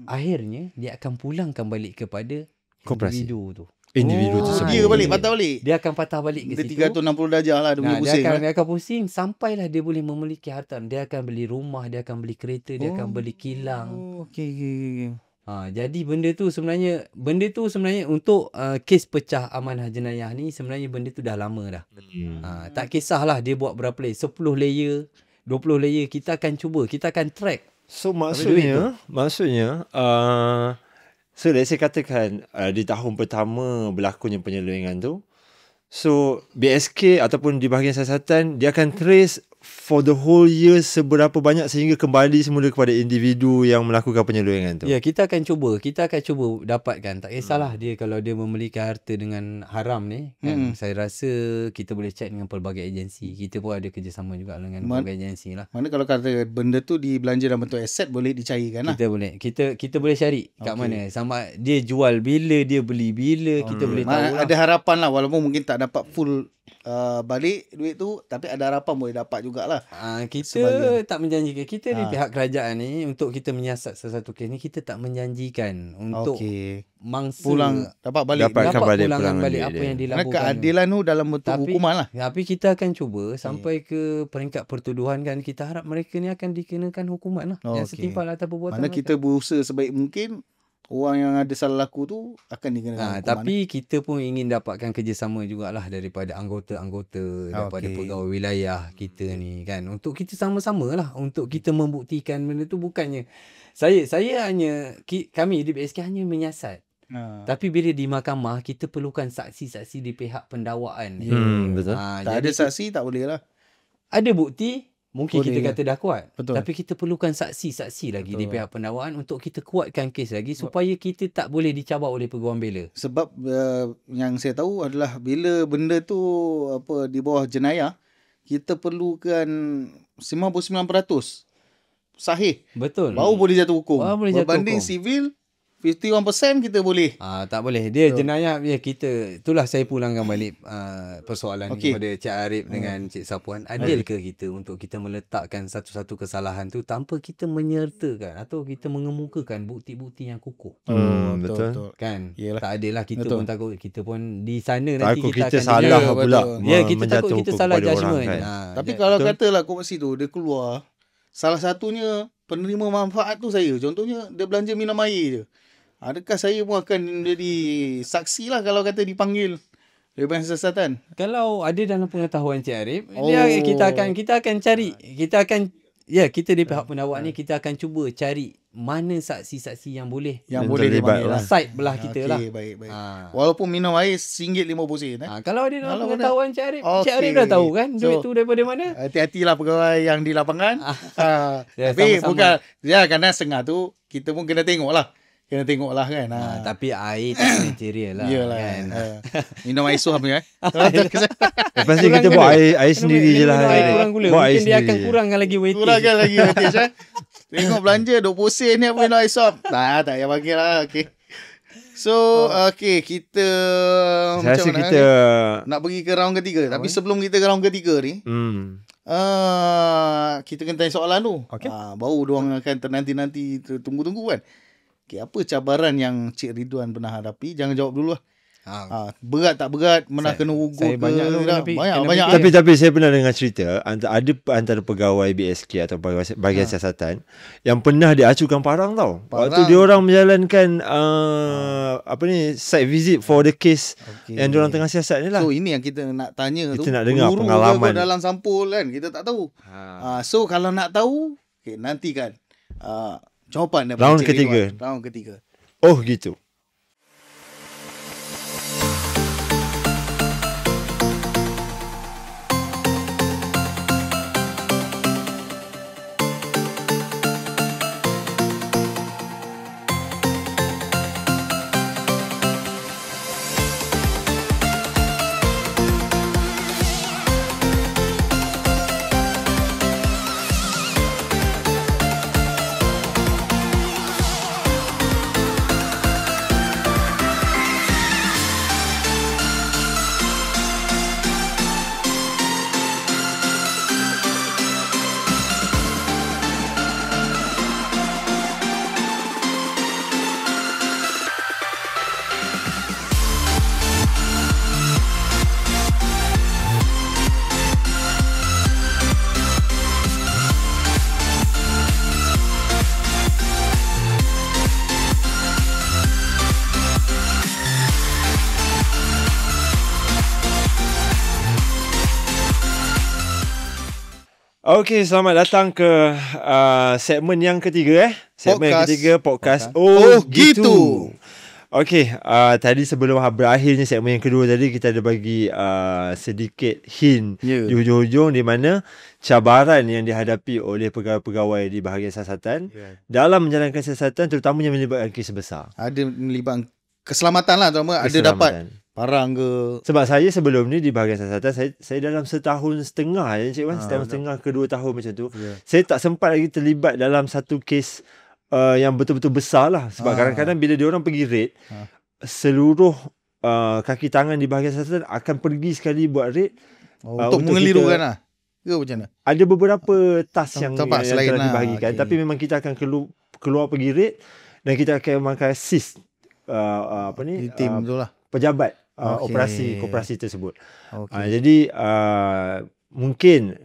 akhirnya dia akan pulangkan balik kepada koperasi individu tu. Individu tersebut. Dia patah balik. Dia akan patah balik ke situ. Dia 360 darjah lah dia boleh pusing. Dia akan pusing sampailah dia boleh memiliki harta. Dia akan beli rumah, dia akan beli kereta, dia akan beli kilang. Jadi benda tu sebenarnya untuk kes pecah amanah jenayah ni, sebenarnya benda tu dah lama dah. Tak kisahlah dia buat berapa layer, 10 layer, 20 layer, kita akan cuba, kita akan track. So maksudnya so let's say katakan di tahun pertama berlakunya penyelewengan tu, so BSK ataupun di bahagian siasatan dia akan trace for the whole year seberapa banyak sehingga kembali semula kepada individu yang melakukan penyelewengan tu. Ya, kita akan cuba dapatkan. Tak kisahlah dia kalau dia memiliki harta dengan haram ni kan. Saya rasa kita boleh check dengan pelbagai agensi. Kita pun ada kerjasama juga dengan pelbagai agensi lah. Mana kalau kata benda tu dibelanja dalam bentuk aset, boleh dicarikan lah. Kita boleh cari kat mana. Sama dia jual bila, dia beli bila, kita boleh tahu lah. Ada harapan lah, walaupun mungkin tak dapat full balik duit tu, tapi ada harapan boleh dapat jugalah. Kita Sebagian. tak menjanjikan. Kita di pihak kerajaan ni, untuk kita menyiasat sesuatu kes ni, kita tak menjanjikan untuk mangsa Pulang dapat balik. Dapatkan balik pulangan pulangan balik duit apa dia. yang Kerana dilakukan. keadilan tu dalam bentuk hukuman lah. Tapi kita akan cuba sampai ke peringkat pertuduhan kan. Kita harap mereka ni akan dikenakan hukuman lah. Yang setimpal atas perbuatan Mana mereka. kita berusaha sebaik mungkin orang yang ada salah laku tu akan dikenakan hukuman. Tapi kita pun ingin dapatkan kerjasama jugalah daripada anggota-anggota, daripada pegawai wilayah kita ni kan. Untuk kita sama-sama lah. Untuk kita membuktikan benda tu bukannya. Saya hanya, kami di BSK hanya menyiasat. Tapi bila di mahkamah, kita perlukan saksi-saksi di pihak pendakwaan. Betul. Tak ada saksi tak boleh lah. Ada bukti, mungkin Boleh kita lah. kata dah kuat. Betul. Tapi kita perlukan saksi-saksi lagi di pihak pendakwaan untuk kita kuatkan kes lagi supaya kita tak boleh dicabar oleh peguam bela. Sebab yang saya tahu adalah bila benda tu di bawah jenayah, kita perlukan 99% sahih. Betul. Baru boleh jatuh hukum. Baru boleh jatuh Berbanding hukum. sivil, 51% kita boleh. Tak boleh. Dia jenayah kita. Itulah saya pulangkan balik persoalan kepada Cik Arif dengan Cik Sapuan. Adilkah kita untuk kita meletakkan satu-satu kesalahan tu tanpa kita menyertakan atau kita mengemukakan bukti-bukti yang kukuh? Betul. Kan? Yelah. Tak adalah kita Betul. pun takut. Kita pun di sana nanti Takut kita akan salah Ya, pula. betul. Ya, kita takut menjatuh kita hukum salah kepada orang judgement. kan. Tapi kalau katalah komisi tu dia keluar, salah satunya penerima manfaat tu saya. Contohnya dia belanja minum air je. Adakah saya pun akan jadi saksi lah kalau kata dipanggil daripada siasatan? Kalau ada dalam pengetahuan Cik Arif, kita akan cari. Kita di pihak pendakwaan ni kita akan cuba cari mana saksi-saksi yang boleh Yang boleh terlibat dipanggil lah. side belah kita lah. Baik. Walaupun minum air RM1.50 Kalau ada dalam Kalau pengetahuan Cik Arif, Cik Okey. Arif dah tahu kan duit So, tu daripada mana? Hati-hatilah pegawai yang di lapangan. Ya, Tapi sama-sama. bukan kadang setengah tu kita pun kena tengok lah. Kan. Tapi air tak material lah. Iyalah. Kan? Minum air suam ya. Lepas ni kita buat air sendiri je lah. Minum air kurang gula. Buat air Mungkin dia sendiri akan je. kurangkan lagi weightage. Kurangkan lagi weightage Tengok belanja 20 sen ni apa minum air suam. Tak payah panggil lah. Okay. So, kita Saya rasa mana kita ni? Nak pergi ke round ketiga. Tapi sebelum kita ke round ketiga ni, kita kena tanya soalan tu. Baru diorang akan ternanti-nanti tunggu-tunggu kan. Apa cabaran yang Cik Ridwan pernah hadapi? Jangan jawab dulu lah. Berat tak berat, pernah kena ugut saya banyak ke tu tidak? kena Banyak. Tapi saya pernah dengar cerita antara pegawai BSK atau bahagian siasatan yang pernah diacukan parang tau. Waktu dia orang menjalankan site visit for the case yang dia orang tengah siasat ni lah. So ini yang kita nak tanya tu. Kita nak dengar peluru pengalaman. ke dalam sampul kan, kita tak tahu. So kalau nak tahu, nantikan jawapan daripada Round Cik ketiga. Ridwan. Round ketiga. Oh gitu. Okey, selamat datang ke segmen yang ketiga Segmen yang ketiga podcast. Oh gitu. Okey, tadi sebelum berakhirnya segmen yang kedua tadi kita ada bagi sedikit hint di hujung-hujung di mana cabaran yang dihadapi oleh pegawai-pegawai di bahagian siasatan dalam menjalankan siasatan terutamanya melibatkan kes besar. Ada melibatkan keselamatan lah, terutama ada dapat parang ke. Sebab saya sebelum ni di bahagian siasatan saya dalam setahun setengah Encik Wan, setahun setengah ke 2 tahun macam tu. Saya tak sempat lagi terlibat dalam satu kes yang betul-betul besar lah. Sebab kadang-kadang bila diorang pergi raid, seluruh kaki tangan di bahagian selatan akan pergi sekali buat raid. Untuk untuk mengelirukan kita- lah. Ke macam mana? Ada beberapa task yang Tempat selain telah lah, dibahagikan, okey. tapi memang kita akan keluar pergi raid dan kita akan memakai assist Di tim tu lah. pejabat Okey. operasi koperasi tersebut. Okay. Jadi mungkin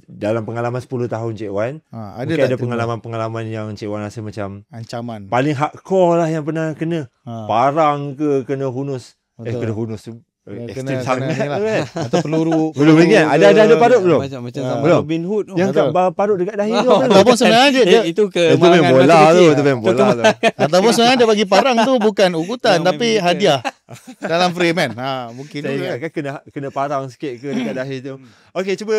dalam pengalaman 10 tahun Cik Wan, ada mungkin tak ada terima pengalaman-pengalaman yang Cik Wan rasa macam ancaman? paling hardcore lah yang pernah kena. Parang ke kena hunus. Betul. Kena hunus tu Kena ekstrim sangat ni lah. kan. Atau peluru. Belum lagi kan? Ada parut belum? Macam sama Belum. Robin Hood tu. Yang kat parut dekat dahi tu. Ataupun sebenarnya dia Itu Itu main kemalangan bola masa tu. kecil. Itu main bola tu. ataupun sebenarnya dia bagi parang tu bukan ugutan Yang tapi main hadiah dalam frame kan. Mungkin Saya tu ingat kan. kan kena parang sikit ke dekat dahi tu. Okey, cuba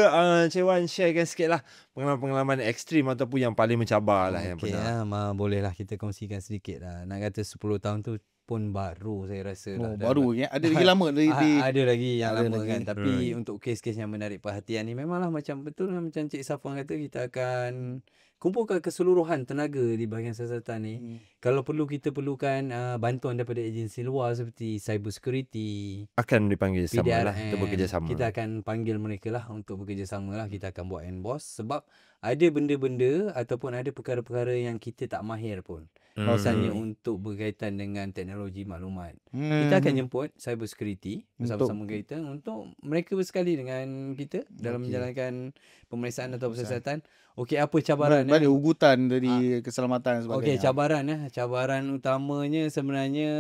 Cik Wan sharekan sikit lah pengalaman-pengalaman ekstrim ataupun yang paling mencabar lah yang Okey pernah. boleh lah kita kongsikan sedikit lah. Nak kata 10 tahun tu pun baru saya rasa lah. Dan Baru ya. Ada lagi lama di ada lagi yang ada lama lagi. kan. Tapi untuk kes-kes yang menarik perhatian ni memanglah macam betul lah macam Cik Safwan kata, kita akan kumpulkan keseluruhan tenaga di bahagian selatan ni. Kalau perlu kita perlukan bantuan daripada agensi luar seperti cyber security, Akan dipanggil sama lah PDRM, untuk bekerjasama. kita akan panggil mereka lah untuk bekerjasama lah. Kita akan buat NBOS sebab ada benda-benda ataupun ada perkara-perkara yang kita tak mahir pun. Misalnya untuk berkaitan dengan teknologi maklumat. Kita akan jemput cyber security bersama-sama kita untuk mereka bersekali dengan kita dalam menjalankan pemeriksaan atau siasatan. Okey, apa cabaran? Balik ugutan dari keselamatan dan sebagainya. Okey, cabaran utamanya sebenarnya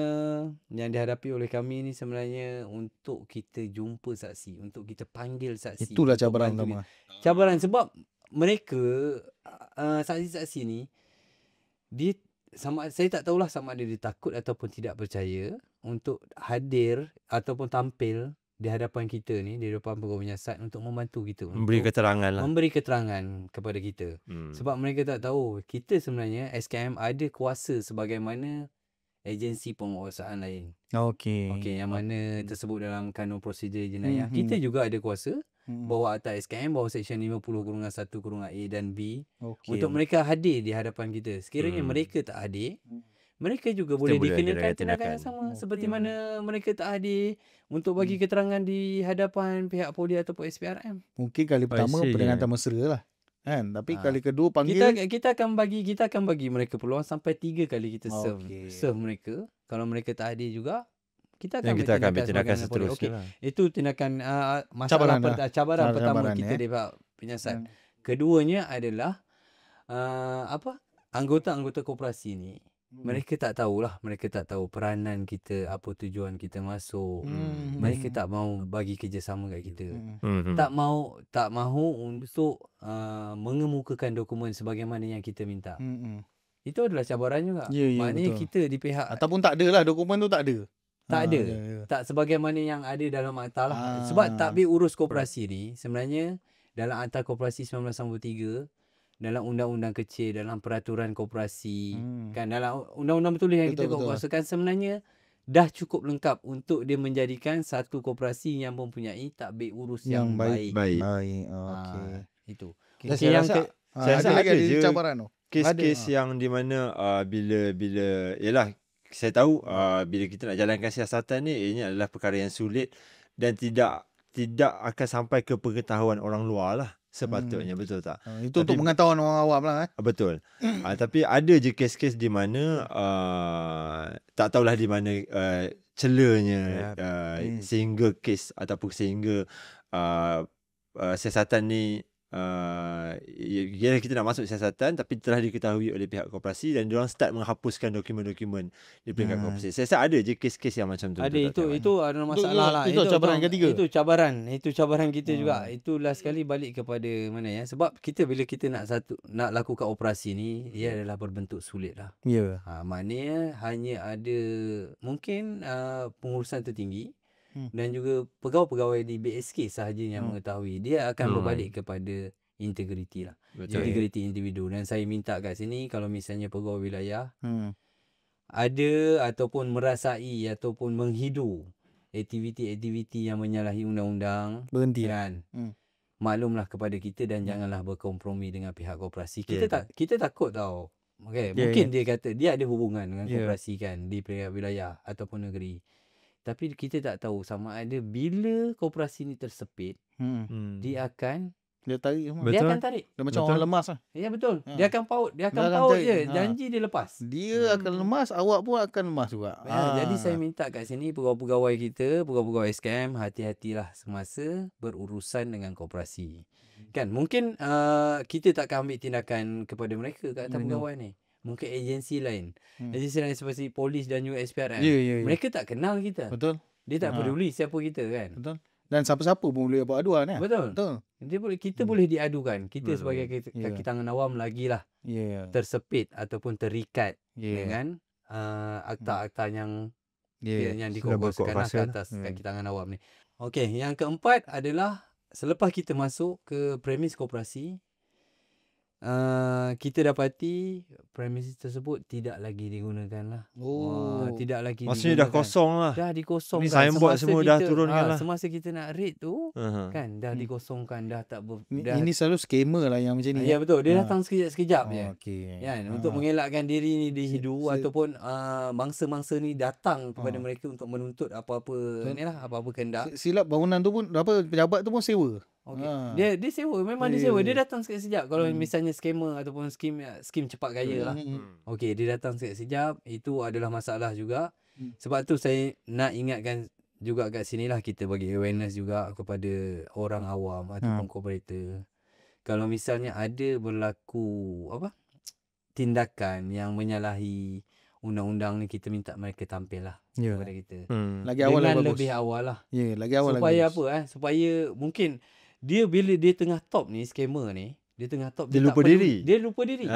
yang dihadapi oleh kami ni sebenarnya untuk kita jumpa saksi, untuk kita panggil saksi. Itulah untuk cabaran bantu utama. Cabaran sebab mereka saksi-saksi ni dia saya tak tahulah sama ada dia takut ataupun tidak percaya untuk hadir ataupun tampil di hadapan kita ni, di depan pegawai penyiasat untuk membantu kita Memberi untuk keterangan lah. memberi keterangan kepada kita. Sebab mereka tak tahu kita sebenarnya SKM ada kuasa sebagaimana agensi penguasaan lain. Okey. Okey, yang mana tersebut dalam kanun prosedur jenayah. Kita juga ada kuasa bawa atas SKM, bawa seksyen 50/1/A dan B untuk mereka hadir di hadapan kita. Sekiranya mereka tak hadir, mereka juga boleh boleh dikenakan tindakan. tindakan yang sama seperti mana mereka tak hadir untuk bagi keterangan di hadapan pihak polis ataupun SPRM. Mungkin kali pertama see, peringatan mesra lah. Kan? Tapi Ah. kali kedua panggil Kita akan bagi mereka peluang sampai 3 kali kita serve mereka. Kalau mereka tak hadir juga, kita akan Yang kita akan ambil tindakan sebagaimana boleh. seterusnya Okey, lah. itu tindakan masalah cabaran pertama Cabaran, kita dari pihak penyiasat. Keduanya adalah anggota-anggota koperasi ni mereka tak tahu peranan kita, apa tujuan kita masuk. Mereka tak mau bagi kerjasama kat kita. Tak mahu untuk mengemukakan dokumen sebagaimana yang kita minta. Itu adalah cabaran juga. Ya, Maknanya betul. kita di pihak ataupun tak ada lah, dokumen tu tak ada. tak ada. Ya. Tak sebagaimana yang ada dalam akta lah. Sebab takbir urus koperasi ni sebenarnya dalam Akta Koperasi 1993, dalam undang-undang kecil, dalam peraturan koperasi, kan dalam undang-undang bertulis yang kita kuasakan sebenarnya dah cukup lengkap untuk dia menjadikan satu koperasi yang mempunyai takbir urus yang baik. Baik. Okey. Itu. Dan Okey, saya yang rasa Saya rasa lagi ada ada je cabaran tu. kes-kes yang di mana bila yalah, saya tahu bila kita nak jalankan siasatan ni, ini adalah perkara yang sulit dan tidak akan sampai ke pengetahuan orang luar lah sepatutnya, betul tak? Itu untuk pengetahuan orang awam lah. Betul. Tapi ada je kes-kes di mana tak tahulah di mana celanya sehingga kes ataupun sehingga siasatan ni kita nak masuk siasatan tapi telah diketahui oleh pihak koperasi dan diorang start menghapuskan dokumen-dokumen di peringkat koperasi. Saya rasa ada je kes-kes yang macam tu. Ada itu ada masalah lah. Itu cabaran ketiga. Itu cabaran kita juga. Itulah sekali balik kepada mana ya. Sebab bila kita nak lakukan operasi ni, ia adalah berbentuk sulit lah. Ya. Maknanya hanya ada mungkin pengurusan tertinggi dan juga pegawai-pegawai di BSK sahaja yang mengetahui. Dia akan berbalik kepada integriti lah. Betul. Integriti individu. Dan saya minta kat sini kalau misalnya pegawai wilayah ada ataupun merasai ataupun menghidu aktiviti-aktiviti yang menyalahi undang-undang, Berhenti kan. Maklumlah kepada kita dan janganlah berkompromi dengan pihak koperasi. Kita takut tau. Okay. Mungkin dia kata dia ada hubungan dengan koperasi kan di wilayah ataupun negeri. Tapi kita tak tahu sama ada bila koperasi ni tersepit, dia akan Dia tarik semua. Betul. dia akan tarik. Dia macam Betul. orang lemas lah. Ya betul. Ha. Dia akan paut, dia akan Dia akan paut tarik. je. Ha. Janji dia lepas. Dia akan lemas, awak pun akan lemas juga. Jadi saya minta kat sini pegawai-pegawai kita, pegawai-pegawai SKM, hati-hatilah semasa berurusan dengan koperasi. Kan mungkin kita takkan ambil tindakan kepada mereka kat atas pegawai ni. Mungkin agensi lain. Agensi lain seperti polis dan USPRM. Ya. Mereka tak kenal kita. Betul. Dia tak peduli siapa kita kan. Betul. Dan siapa-siapa pun boleh buat aduan ya. Betul. Kita boleh diadukan. Kita Betul. sebagai kaki tangan awam lagilah Ya. tersepit ataupun terikat Ya. dengan akta-akta yang Ya. yang Sudah dikongkoskan berkuasa ke lah. atas kaki tangan awam ni. Okey, yang keempat adalah selepas kita masuk ke premis koperasi, kita dapati premis tersebut tidak lagi digunakan lah. Tidak lagi Maksudnya dah digunakan. kosong lah. Dah dikosongkan. Ni signboard Semasa semua dah kita- turunkan lah. Semasa kita nak rate tu, Aha. kan dah dikosongkan, dah tak Ini selalu skamer lah yang macam ni. ya betul, dia datang sekejap-sekejap je. Okey. Kan, untuk mengelakkan diri ni dihidu Se- ataupun mangsa-mangsa ni datang kepada mereka untuk menuntut apa-apa ni lah, apa-apa kehendak. Silap bangunan tu pun pejabat tu pun sewa. Okey. Ha. Dia sewa, memang dia Ya, sewa. ya. Dia datang sekejap kalau misalnya scammer ataupun skim cepat kaya lah. Okey, dia datang sekejap, itu adalah masalah juga. Sebab tu saya nak ingatkan juga kat sini lah, kita bagi awareness juga kepada orang awam ataupun operator. Kalau misalnya ada berlaku tindakan yang menyalahi undang-undang ni, kita minta mereka tampil lah Ya. kepada kita. Lagi awal Dengan lagi bagus. lebih awal lah. Ya, lagi awal Supaya lagi bagus. Supaya mungkin bila dia tengah top ni, scammer ni, dia tengah top, Dia tak lupa peduli. diri. Dia lupa diri.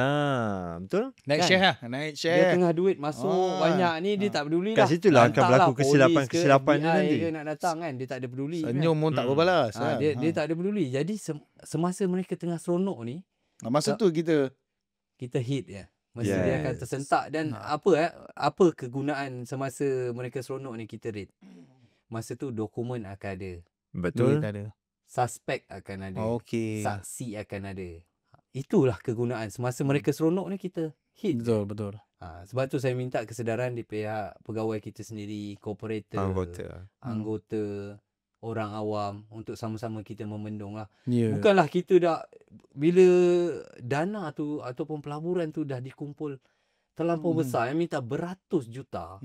Betul? Naik kan? share lah. Naik Dia share. tengah duit masuk banyak ni, dia tak peduli Kat lah. situlah akan Hantarlah berlaku kesilapan- polis ke kesilapan dia FBI nanti. ke nak datang kan, dia tak ada peduli. Senyum pun tak berbalas. Kan? Dia tak ada peduli. Jadi semasa mereka tengah seronok ni, Masa tu kita hit je. Mesti dia akan Yes. tersentak. Dan apa kegunaan semasa mereka seronok ni kita rate. Masa tu dokumen akan ada. Betul. tak ada. Suspek akan ada. Okey. Saksi akan ada. Itulah kegunaan. Semasa mereka seronok ni kita hit. Betul. Sebab tu saya minta kesedaran di pihak pegawai kita sendiri, kooperator, anggota, orang awam, untuk sama-sama kita memendung lah. Ya. Bukanlah kita dah, bila dana tu ataupun pelaburan tu dah dikumpul terlampau besar, yang minta beratus juta,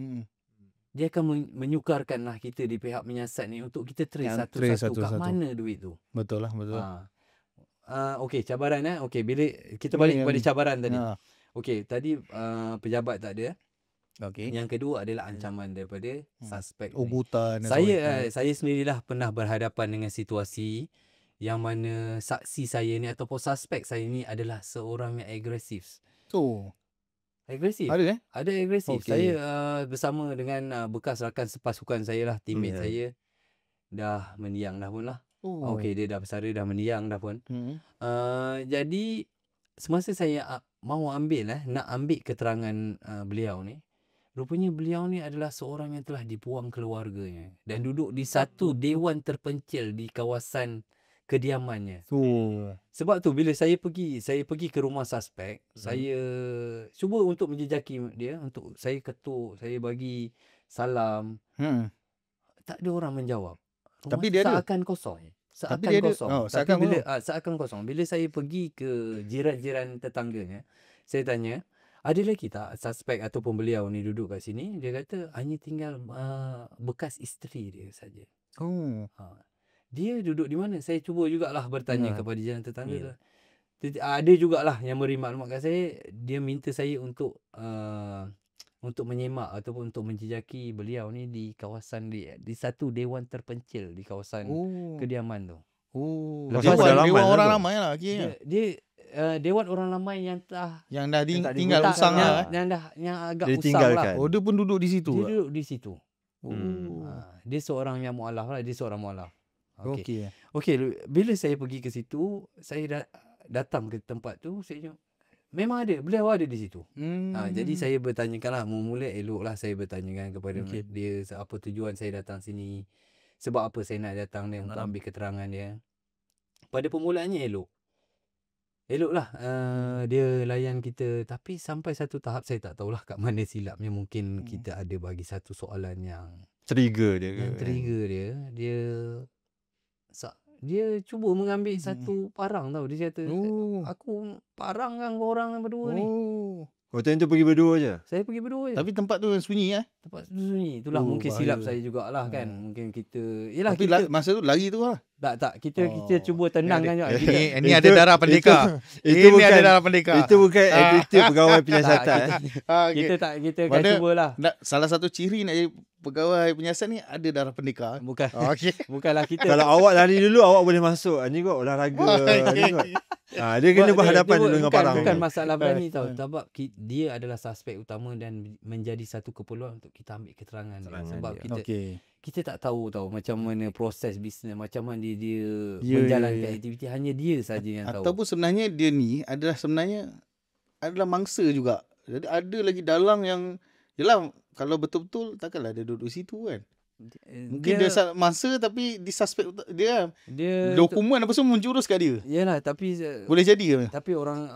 dia akan menyukarkan lah kita di pihak menyiasat ni untuk kita trace Yang satu-satu trace kat satu-satu. mana duit tu. Betul lah, betul. Okey, cabaran Okey, bila kita balik kepada cabaran tadi. Ha. Okey, tadi pejabat tak ada. Okey. Yang kedua adalah ancaman daripada suspek ni. Ugutan dan Saya sendirilah pernah berhadapan dengan situasi yang mana saksi saya ni ataupun suspek saya ni adalah seorang yang agresif. tu. Agresif. Ada Ada agresif. Okey. Saya bersama dengan bekas rakan sepasukan saya lah, teammate saya, dah mendiang dah pun lah. Okey, dia dah bersara, dah mendiang dah pun. Jadi semasa saya mau nak ambil keterangan beliau ni, rupanya beliau ni adalah seorang yang telah dibuang keluarganya dan duduk di satu dewan terpencil di kawasan kediamannya. Sebab tu bila saya pergi ke rumah suspek, saya cuba untuk menjejaki dia, untuk saya ketuk, saya bagi salam. Tak ada orang menjawab. Rumah Tapi dia ada. seakan kosong. Tapi dia ada. Seakan kosong. Bila saya pergi ke jiran-jiran tetangganya, saya tanya, ada lagi tak suspek ataupun beliau ni duduk kat sini? Dia kata hanya tinggal bekas isteri dia saja. Dia duduk di mana? Saya cuba jugalah bertanya kepada jiran tetangga. Ada jugalah yang beri maklumat kat saya. Dia minta saya untuk menyemak ataupun untuk menjejaki beliau ni di kawasan di satu dewan terpencil di kawasan kediaman tu. Lepas Dewan dah orang tu. ramai lah kira. Dia dewan orang ramai yang Yang dah tak tinggal digunakan usang lah. lah. yang agak Dia usang tinggalkan. lah. Oh, dia pun duduk di situ. Dia duduk di situ. Hmm. Dia seorang yang mualaf lah. Dia seorang mualaf. Okey. Okey. Okey, bila saya pergi ke situ, saya datang ke tempat tu, saya tengok memang ada, beliau ada di situ. Jadi saya bertanyakanlah, mula-mula eloklah saya bertanyakan kepada dia apa tujuan saya datang sini. Sebab apa saya nak datang dia untuk ambil keterangan dia. Pada permulaannya eloklah dia layan kita, tapi sampai satu tahap saya tak tahulah kat mana silapnya. Mungkin kita ada bagi satu soalan yang Trigger dia ke? Yang trigger dia cuba mengambil satu parang tau. Dia kata, aku parang kan korang berdua ni. Time tu pergi berdua je? Saya pergi berdua je. Tapi tempat tu sunyi Tempat tu sunyi. Itulah mungkin bahaya. silap saya jugalah kan. Mungkin kita... Yelah Tapi kita... masa tu lari tu lah. Tak. Kita cuba tenangkan juga. Ini ada darah pendekar. Itu Ini ada bukan- darah pendekar. Itu bukan attitude pegawai penyiasatan. Kita akan Mana- cubalah. Salah satu ciri nak jadi pegawai penyiasat ni ada darah pendekar. Bukan. Okey. Bukanlah kita. Kalau awak lari dulu, awak boleh masuk. Ni kot olahraga. Ni kot. Dia kena berhadapan dulu dengan parang. Bukan masalah berani tau. Sebab dia adalah suspek utama dan menjadi satu keperluan untuk kita ambil keterangan dia. Sebab kita tak tahu tau macam mana proses bisnes, macam mana dia menjalankan aktiviti. Hanya dia saja yang tahu. Ataupun sebenarnya dia ni adalah mangsa juga. Jadi ada lagi dalang yang yelah kalau betul-betul takkanlah dia duduk situ kan. Mungkin dia mangsa tapi disuspek dia dokumen apa semua menjurus kat dia. Yalah tapi Boleh jadi ke? tapi orang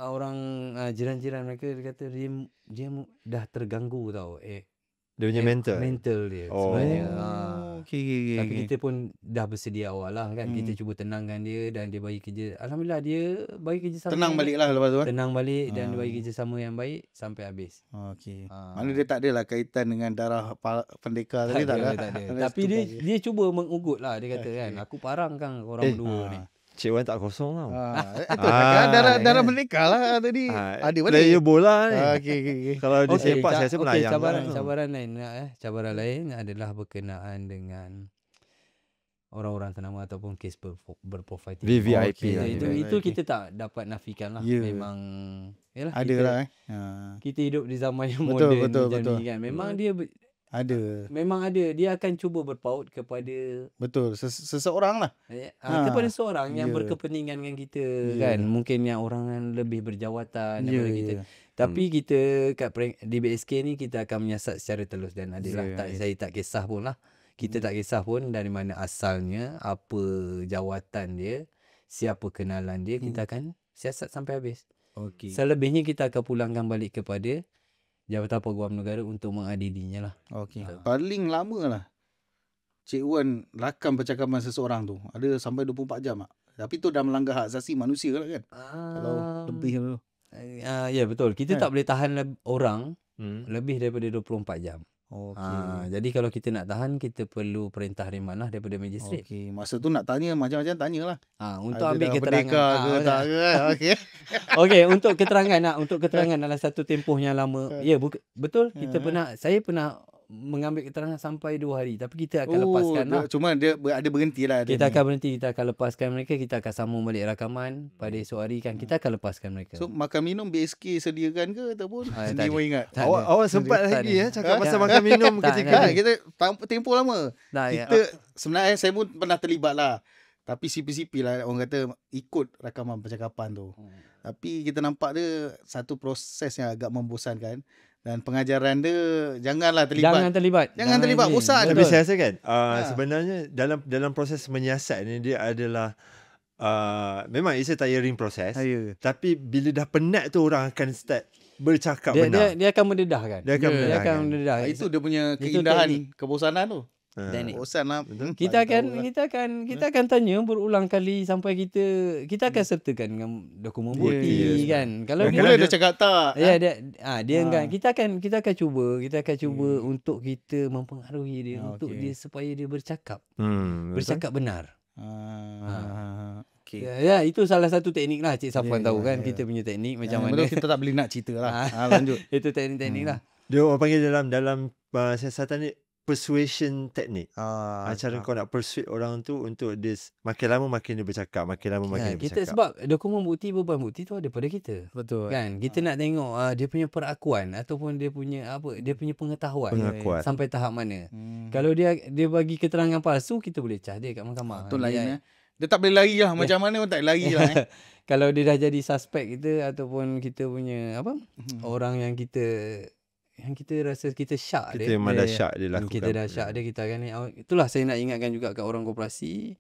jiran-jiran mereka dia kata dia dah terganggu tau. Dia punya mental dia Oh. sebenarnya. Okey. Tapi kita pun dah bersedia awal lah kan. Kita cuba tenangkan dia dan dia bagi kerja. Alhamdulillah dia bagi kerja sama. Tenang balik lah lepas tu. Tenang balik dan dia bagi kerja sama yang baik sampai habis. Okey. Mana dia tak adalah kaitan dengan darah pendekar tadi tak ada. Tapi dia cuba mengugut lah. Dia kata kan, aku parang kan korang berdua ni. Cik Wan tak kosong tau. Darah pendekar lah tadi. Ada balik. Player bola ni. Okey. Kalau dia sepak, saya rasa melayang. Cabaran lain adalah berkenaan dengan orang-orang ternama ataupun kes berprofil tinggi. VVIP lah. Itu kita tak dapat nafikan lah. Memang yalah, Ada kita, lah kita hidup di zaman yang Betul, moden betul, macam betul. ni kan. Memang dia ada. memang ada. Dia akan cuba berpaut kepada Betul. Seseorang lah. kepada seorang yang Ya. berkepentingan dengan kita Ya. kan. Mungkin yang orang yang lebih berjawatan Ya, daripada kita. ya. Tapi kita di BSK ni kita akan menyiasat secara telus dan adalah saya tak kisah pun lah. Kita tak kisah pun dari mana asalnya, apa jawatan dia, siapa kenalan dia, kita akan siasat sampai habis. Okey. Selebihnya kita akan pulangkan balik kepada Jabatan Peguam Negara untuk mengadilinya lah. Okey. Paling lama lah Cik Wan rakam percakapan seseorang tu. Ada sampai 24 jam tak? Tapi tu dah melanggar hak asasi manusia lah kan. Kalau lebih tu. Ya betul. Kita tak boleh tahan orang Hmm. lebih daripada 24 jam. Jadi kalau kita nak tahan, kita perlu perintah remanah daripada magistrate. Okey. Masa tu nak tanya macam-macam tanyalah. Untuk Ada ambil darah keterangan. pendekar ke tak ke. Okey. Okey, untuk keterangan dalam satu tempoh yang lama. Ya, betul. Saya pernah mengambil keterangan sampai 2 hari. Tapi kita akan lepaskan lah. Cuma dia ada berhenti lah. Kita akan berhenti, kita akan lepaskan mereka. Kita akan sambung balik rakaman pada esok hari kan. Kita akan lepaskan mereka. So makan minum BSK sediakan ke ataupun tak sendiri ada. mau ingat? Tak Awak ada. sempat Tak lagi ada. cakap pasal makan minum Tak ketika ada. ni. Kita tempoh lama. Dah, ya. Kita sebenarnya saya pun pernah terlibat lah. Tapi sipi-sipi lah orang kata ikut rakaman percakapan tu. Tapi kita nampak dia satu proses yang agak membosankan. Dan pengajaran dia janganlah Jangan terlibat. terlibat. Jangan terlibat, ini. bosan. Tapi Betul. saya rasa kan sebenarnya dalam proses menyiasat ni dia adalah memang it's a tiring proses. Ya. Tapi bila dah penat tu orang akan start bercakap benar. Dia akan mendedahkan. Dia akan mendedahkan. mendedah. Itu dia punya Itu keindahan teknik. kebosanan tu. Teknik. Bosan lah. Kita akan tanya berulang kali sampai kita akan sertakan dengan dokumen bukti kan. Kalau Mula dia cakap tak. ya dia enggan. Kita akan cuba untuk kita mempengaruhi dia untuk dia supaya dia bercakap. Bercakap benar. Okey. Ya, itu salah satu teknik lah Cik Safwan tahu kan kita punya teknik macam mana. Kita tak boleh nak cerita lah. Lanjut. Itu teknik-teknik lah. Dia orang panggil dalam siasatan ni persuasion technique. Cara kau nak persuade orang tu untuk dia makin lama makin dia bercakap, makin lama makin dia Kita bercakap. sebab dokumen bukti, beban bukti tu ada pada kita. Betul. Kan kita nak tengok dia punya perakuan ataupun dia punya pengetahuan Pengakuan. sampai tahap mana. Kalau dia bagi keterangan palsu, kita boleh cas dia kat mahkamah. Betul lain. Dia tak boleh lari lah. Macam mana pun tak lari lah. Kalau dia dah jadi suspek kita ataupun kita punya orang yang kita rasa kita syak Kita dia. memang dah syak dia lakukan. Kita dah syak dia, kita akan ni. Itulah saya nak ingatkan juga kat orang koperasi.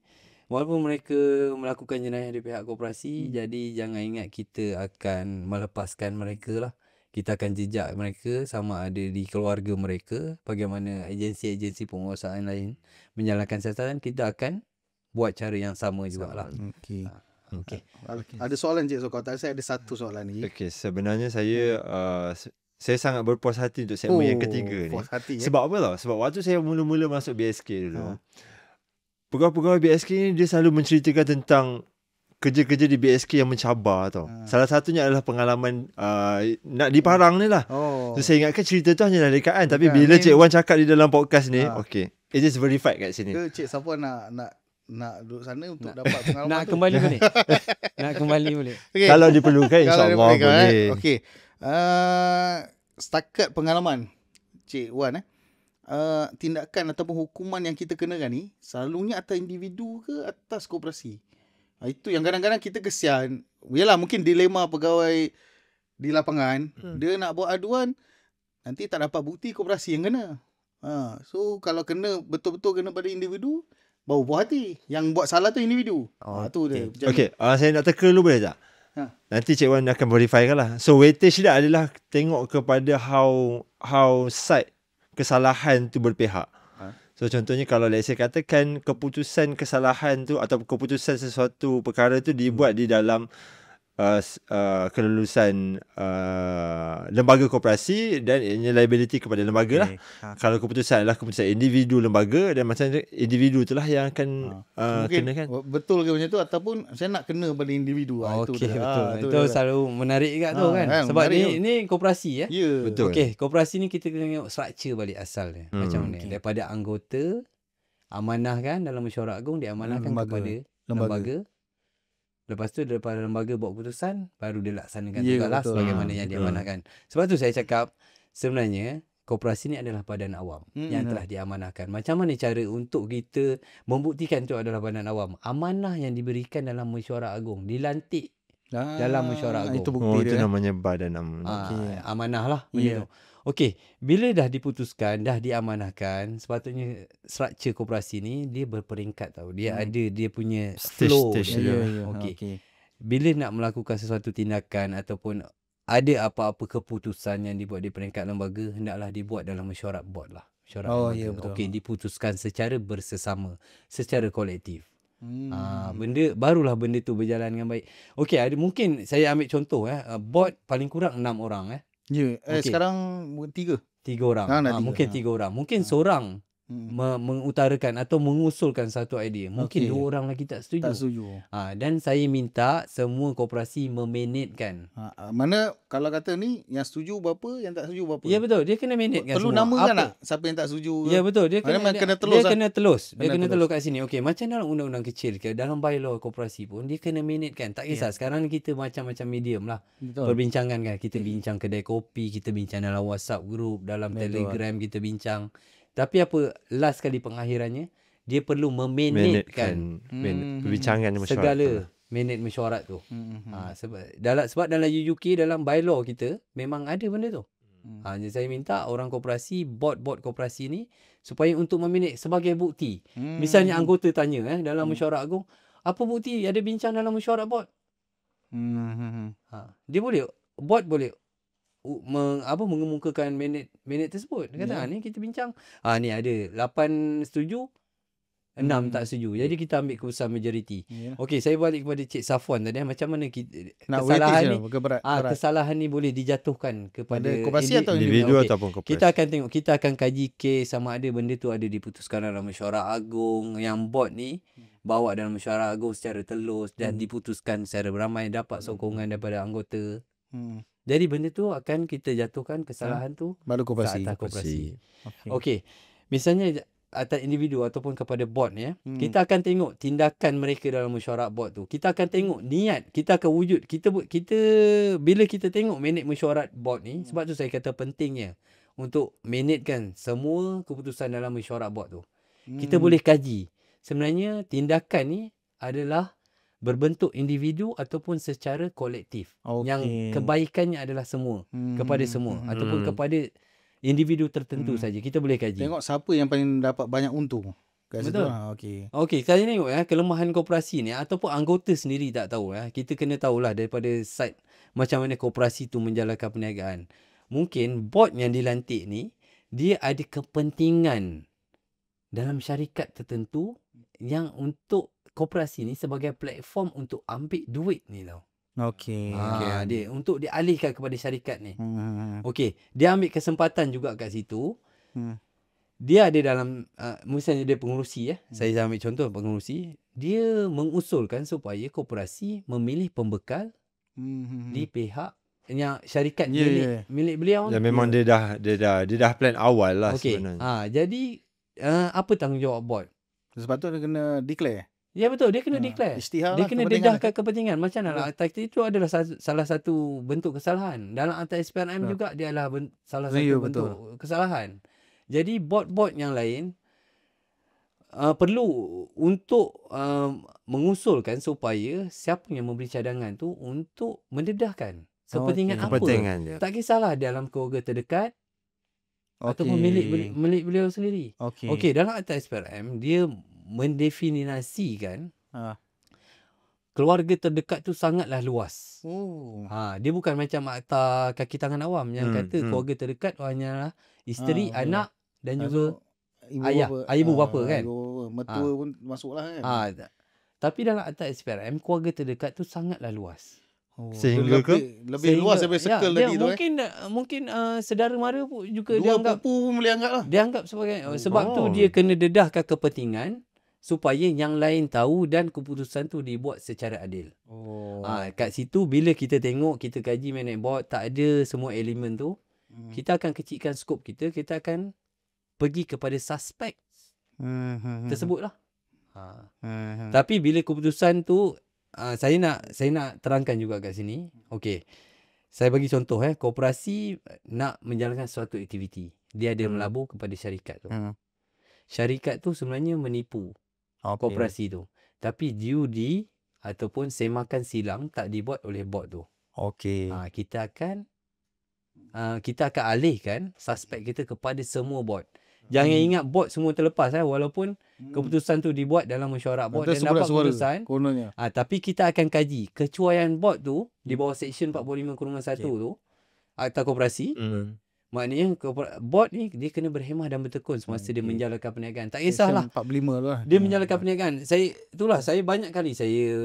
Walaupun mereka melakukan jenayah di pihak koperasi, jadi jangan ingat kita akan melepaskan mereka lah. Kita akan jejak mereka sama ada di keluarga mereka, bagaimana agensi-agensi penguasaan lain menjalankan siasatan, kita akan buat cara yang sama jugalah. Okey. Okey. Ada soalan Cik Sokoh? Saya ada satu soalan ni. Okey, sebenarnya saya sangat berpuas hati untuk segmen yang ketiga ni. Puas hati. Sebab apa tau? Sebab waktu saya mula-mula masuk BSK dulu, pegawai-pegawai BSK ni dia selalu menceritakan tentang kerja-kerja di BSK yang mencabar tau. Salah satunya adalah pengalaman nak diparang ni lah. So saya ingatkan cerita tu hanyalah dekat tapi bila Cik Wan cakap di dalam podcast ni, okey, it is verified kat sini. Ke Cik Safwan nak duduk sana untuk dapat pengalaman Nak tu? kembali boleh? Nak kembali boleh? Okay. Kalau diperlukan Kalau insya-Allah diperlukan, boleh. Okey. Setakat pengalaman Cik Wan tindakan ataupun hukuman yang kita kenakan ni selalunya atas individu ke atas koperasi? Itu yang kadang-kadang kita kesian. Yalah, mungkin dilema pegawai di lapangan, dia nak buat aduan, nanti tak dapat bukti, koperasi yang kena. So kalau kena betul-betul kena pada individu, baru puas hati. Yang buat salah tu individu. Tu dia. Okey, saya nak teka dulu boleh tak? Nanti Cik Wan akan verify lah. So weightage dia adalah tengok kepada how side kesalahan tu berpihak. So contohnya kalau let's say katakan keputusan kesalahan tu atau keputusan sesuatu perkara tu dibuat di dalam kelulusan lembaga koperasi dan ianya liability kepada lembaga lah. Kalau keputusan adalah keputusan individu lembaga dan macam individu itulah yang akan kena kan. Betul ke macam tu ataupun saya nak kena pada individu. Okey, betul. Itu selalu menarik kat tu kan. Sebab ni koperasi Betul. Okey, koperasi ni kita kena tengok structure balik asal dia. Macam mana? Daripada anggota amanahkan dalam mesyuarat agung, diamanahkan kepada lembaga. Lepas tu daripada lembaga buat keputusan, baru dia laksanakan tugaslah sebagaimana yang diamanahkan. Sebab tu saya cakap sebenarnya koperasi ni adalah badan awam yang telah diamanahkan. Macam mana cara untuk kita membuktikan itu adalah badan awam? Amanah yang diberikan dalam mesyuarat agung, dilantik dalam mesyuarat agung. Itu bukti Itu dia. namanya badan amanah. Amanah lah macam tu. Okey, bila dah diputuskan, dah diamanahkan, sepatutnya struktur koperasi ni dia berperingkat tau. Dia ada dia punya flow. Stage dia. Okey. Bila nak melakukan sesuatu tindakan ataupun ada apa-apa keputusan yang dibuat di peringkat lembaga, hendaklah dibuat dalam mesyuarat board lah. Mesyuarat lembaga. Betul. Okey, diputuskan secara bersesama, secara kolektif. Barulah benda tu berjalan dengan baik. Okey, ada mungkin saya ambil contoh board paling kurang 6 orang Sekarang 3. 3 orang. Mungkin 3 orang. Mungkin seorang mengutarakan atau mengusulkan satu idea. Mungkin 2 orang lagi tak setuju. Tak setuju. Dan saya minta semua koperasi memanage-kan. Mana kalau kata ni yang setuju berapa, yang tak setuju berapa. Ya betul, dia kena manage-kan Perlu semua. namakan tak siapa yang tak setuju. Ya betul, dia kena kena telus. Dia kena telus. Dia kena telus kat sini. Okey, macam dalam undang-undang kecil ke, dalam bylaw koperasi pun dia kena manage-kan. Tak kisah sekarang kita macam-macam medium lah. Perbincangan kan, kita bincang kedai kopi, kita bincang dalam WhatsApp group, dalam Telegram kita bincang. Tapi apa last kali pengakhirannya, dia perlu memanage-kan perbincangan mesyuarat segala manage mesyuarat tu. Sebab dalam UK, dalam bylaw kita memang ada benda tu. Jadi saya minta orang koperasi, board koperasi ni supaya untuk memanage sebagai bukti. Misalnya anggota tanya dalam mesyuarat agung, apa bukti ada bincang dalam mesyuarat board? Dia boleh, board boleh mengemukakan minit tersebut. Dia kata ni kita bincang, ni ada 8 setuju, 6 tak setuju. Jadi kita ambil keputusan majoriti. Okey, saya balik kepada Cik Safwan tadi, macam mana kesalahan ni kesalahan ni boleh dijatuhkan kepada koperasi atau individu ataupun koperasi. Kita akan tengok, kita akan kaji kes sama ada benda tu ada diputuskan dalam mesyuarat agung, yang board ni bawa dalam mesyuarat agung secara telus dan diputuskan secara beramai, dapat sokongan daripada anggota. Jadi benda tu akan kita jatuhkan kesalahan tu baru ke atas koperasi. Okey. Misalnya atas individu ataupun kepada board ni kita akan tengok tindakan mereka dalam mesyuarat board tu. Kita akan tengok niat, kita akan wujud. Kita bila kita tengok manage mesyuarat board ni, sebab tu saya kata pentingnya untuk managekan semua keputusan dalam mesyuarat board tu. Kita boleh kaji. Sebenarnya tindakan ni adalah berbentuk individu ataupun secara kolektif. Yang kebaikannya adalah semua, kepada semua ataupun kepada individu tertentu saja. Kita boleh kaji. Tengok siapa yang paling dapat banyak untung. Kat situ. Betul. Okey. Okey, saya tengok kelemahan koperasi ni ataupun anggota sendiri tak tahu kita kena tahulah daripada side macam mana koperasi tu menjalankan perniagaan. Mungkin bot yang dilantik ni dia ada kepentingan dalam syarikat tertentu yang untuk koperasi ni sebagai platform untuk ambil duit ni tau. Okey. Dia untuk dialihkan kepada syarikat ni. Hmm. Okey, dia ambil kesempatan juga kat situ. Hmm. Dia ada dalam misalnya dia pengurusi Saya ambil contoh pengurusi, dia mengusulkan supaya koperasi memilih pembekal di pihak yang syarikat milik beliau. Ya memang dia dah plan awal lah Okey. sebenarnya. Jadi apa tanggungjawab bot? Sepatutnya dia kena declare. Ya betul, dia kena declare. Isytihar Dia lah, kena kepentingan. dedahkan kepentingan. Macam mana akta itu adalah salah satu bentuk kesalahan. Dalam akta SPRM juga dia adalah salah satu Ya, bentuk kesalahan. Jadi bot-bot yang lain perlu untuk mengusulkan supaya siapa yang memberi cadangan tu untuk mendedahkan kepentingan apa. Kepentingan dia. Tak kisahlah dalam keluarga terdekat ataupun Okey. milik beliau sendiri. Okey. Okey, dalam akta SPRM dia mendefinisikan keluarga terdekat tu sangatlah luas. Oh. Dia bukan macam akta kaki tangan awam yang kata keluarga terdekat hanyalah isteri, anak dan juga ibu bapa kan. Ibu mertua pun masuklah kan. Tapi dalam akta SPRM keluarga terdekat tu sangatlah luas. Oh, Sehingga lebih luas daripada circle dia tadi tu. mungkin saudara mara pun juga Dua dianggap pupu pun boleh anggap lah. dianggap sebagai sebab tu dia kena dedahkan kepentingan supaya yang lain tahu dan keputusan tu dibuat secara adil. Oh. Kat situ bila kita tengok, kita kaji manage board, tak ada semua elemen tu, kita akan kecilkan skop kita akan pergi kepada suspek tersebut lah. Tapi bila keputusan tu, saya nak terangkan juga kat sini. Okey. Saya bagi contoh koperasi nak menjalankan suatu aktiviti. Dia ada melabur kepada syarikat tu. Syarikat tu sebenarnya menipu koperasi tu. Tapi judi ataupun semakan silang tak dibuat oleh bot tu. Okey. Kita akan alihkan suspek kita kepada semua bot. Jangan ingat bot semua terlepas walaupun keputusan tu dibuat dalam mesyuarat bot dan dapat keputusan. Kononnya. Tapi kita akan kaji kecuaian bot tu di bawah Seksyen 45/1 tu Akta Koperasi. Maknanya bot ni dia kena berhemah dan bertekun semasa dia menjalankan perniagaan. Tak kisahlah. 45 tu lah. Dia menjalankan perniagaan. Saya banyak kali saya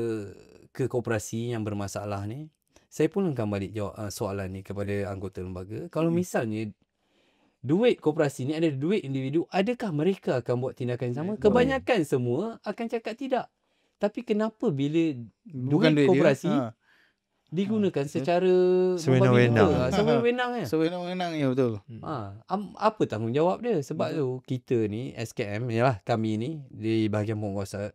ke koperasi yang bermasalah ni. Saya pun akan balik jawab soalan ni kepada anggota lembaga. Kalau misalnya duit koperasi ni ada duit individu, adakah mereka akan buat tindakan yang sama? Kebanyakan semua akan cakap tidak. Tapi kenapa bila duit koperasi digunakan secara sewenang-wenang. Sewenang-wenang Sewenang-wenang ya betul. apa tanggungjawab dia? Sebab tu kita ni SKM ialah kami ni di bahagian penguasa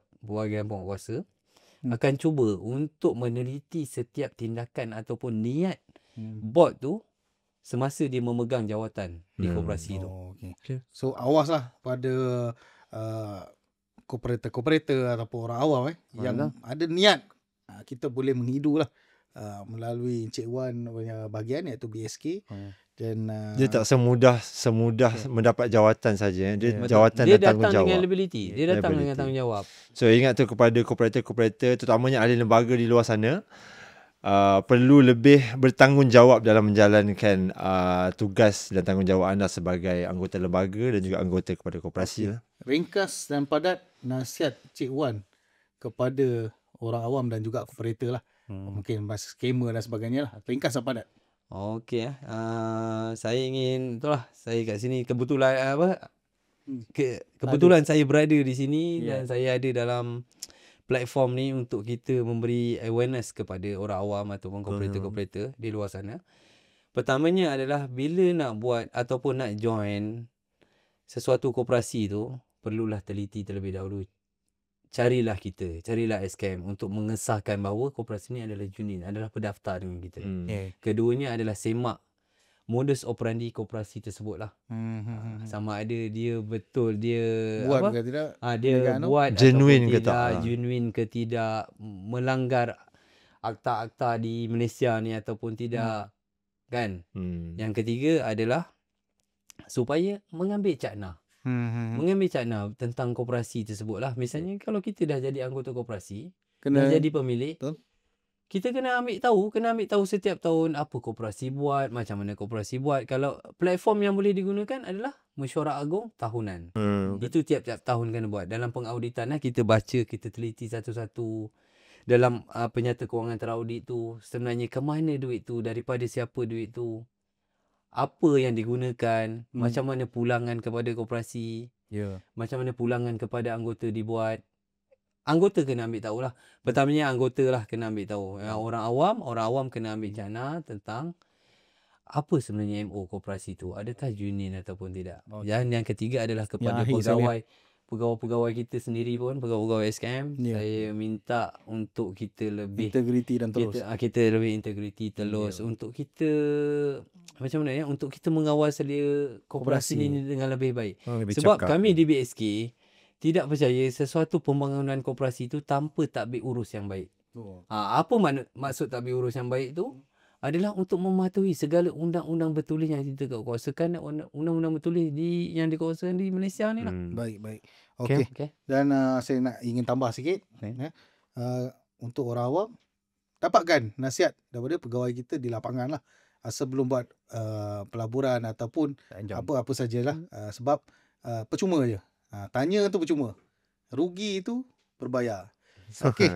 akan cuba untuk meneliti setiap tindakan ataupun niat bot tu semasa dia memegang jawatan di koperasi tu. Okay. So awaslah pada kooperator ataupun orang awam yang ada niat. Kita boleh menghidu lah melalui Encik Wan punya bahagian iaitu BSK. Dan dia tak semudah mendapat jawatan saja. Dia jawatan dia dan tanggungjawab. Dia datang dengan ability. Dia datang dengan tanggungjawab. So ingat tu kepada kooperator terutamanya ahli lembaga di luar sana, perlu lebih bertanggungjawab dalam menjalankan tugas dan tanggungjawab anda sebagai anggota lembaga dan juga anggota kepada koperasi. Ringkas dan padat nasihat Cik Wan kepada orang awam dan juga kooperator lah. Mungkin skema dan sebagainya lah. Ringkas dan padat. Okey saya ingin saya kat sini kebetulan kebetulan saya berada di sini dan saya ada dalam platform ni untuk kita memberi awareness kepada orang awam ataupun kooperator-kooperator di luar sana. Pertamanya adalah bila nak buat ataupun nak join sesuatu koperasi tu, perlulah teliti terlebih dahulu. Carilah SKM untuk mengesahkan bahawa koperasi ni adalah unit, adalah pendaftar dengan kita. Keduanya adalah semak modus operandi koperasi tersebut lah. Sama ada dia betul dia buat ke tidak, dia buat genuine ke tak, genuine ke tidak, melanggar akta-akta di Malaysia ni ataupun tidak, kan. Yang ketiga adalah supaya mengambil cakna. mengambil cakna tentang koperasi tersebut lah. Misalnya kalau kita dah jadi anggota koperasi, Kena dah jadi pemilik, betul. kita kena ambil tahu setiap tahun apa koperasi buat, macam mana koperasi buat. Kalau platform yang boleh digunakan adalah mesyuarat agung tahunan. Itu tiap-tiap tahun kena buat. Dalam pengauditan kita baca, kita teliti satu-satu. Dalam penyata kewangan teraudit tu, sebenarnya ke mana duit tu, daripada siapa duit tu, apa yang digunakan, macam mana pulangan kepada koperasi, macam mana pulangan kepada anggota dibuat. Anggota kena ambil tahu lah. Pertamanya anggota lah kena ambil tahu. Orang awam kena ambil jana tentang apa sebenarnya MO koperasi tu. Adakah union ataupun tidak. Dan yang ketiga adalah kepada pegawai kita sendiri pun, pegawai SKM, saya minta untuk kita lebih integriti dan terus. Kita lebih integriti, telus untuk kita macam mana untuk kita mengawal selia koperasi ini dengan lebih baik. Sebab kami di BSK tidak percaya sesuatu pembangunan koperasi itu tanpa tadbir urus yang baik. Apa maksud tadbir urus yang baik tu? Adalah untuk mematuhi segala undang-undang bertulis yang kita kuasakan, undang-undang bertulis yang dikuasakan di Malaysia ni lah. Baik. Okey. Dan saya ingin tambah sikit. Untuk orang awam, dapatkan nasihat daripada pegawai kita di lapangan lah. Sebelum buat pelaburan ataupun apa sajalah. Sebab percuma je. Tanya tu percuma. Rugi tu berbayar. Okey.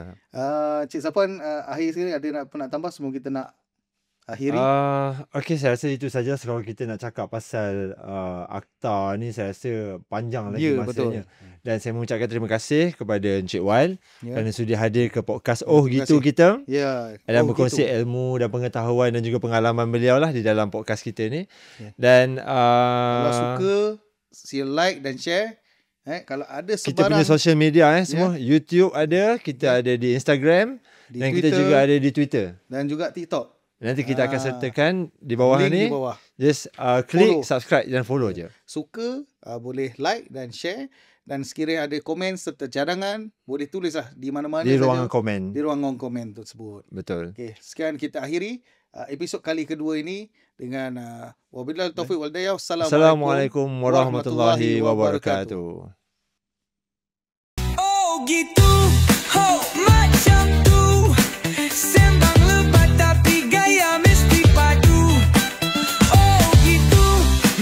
Cik Safwan, akhir sekali ada nak tambah sebelum kita nak akhiri? Okey, saya rasa itu saja. Kalau kita nak cakap pasal akta ni, saya rasa panjang lagi masanya. Betul. Dan saya mengucapkan terima kasih kepada Encik Wal kerana sudi hadir ke podcast Gitu kita. Dan berkongsi ilmu dan pengetahuan dan juga pengalaman beliau lah di dalam podcast kita ni. Dan kalau suka, sila like dan share. Kalau ada sebarang, kita punya social media semua, YouTube ada, kita ada di Instagram, dan Twitter, kita juga ada di Twitter dan juga TikTok. Nanti kita akan sertakan di bawah link ni. Di bawah. Just klik subscribe dan follow je. Suka, boleh like dan share. Dan sekiranya ada komen serta cadangan, boleh tulislah di mana-mana di ruangan saja, komen. Di ruangan komen tersebut. Betul. Okey, sekian kita akhiri episod kali kedua ini dengan wabillahi taufiq wal hidayah. Assalamualaikum warahmatullahi wabarakatuh. Gitu, macam tu. Sembang lebat tapi gaya mesti padu. Gitu,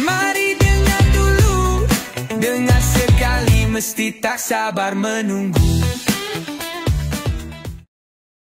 mari dengar dulu. Dengar sekali mesti tak sabar menunggu.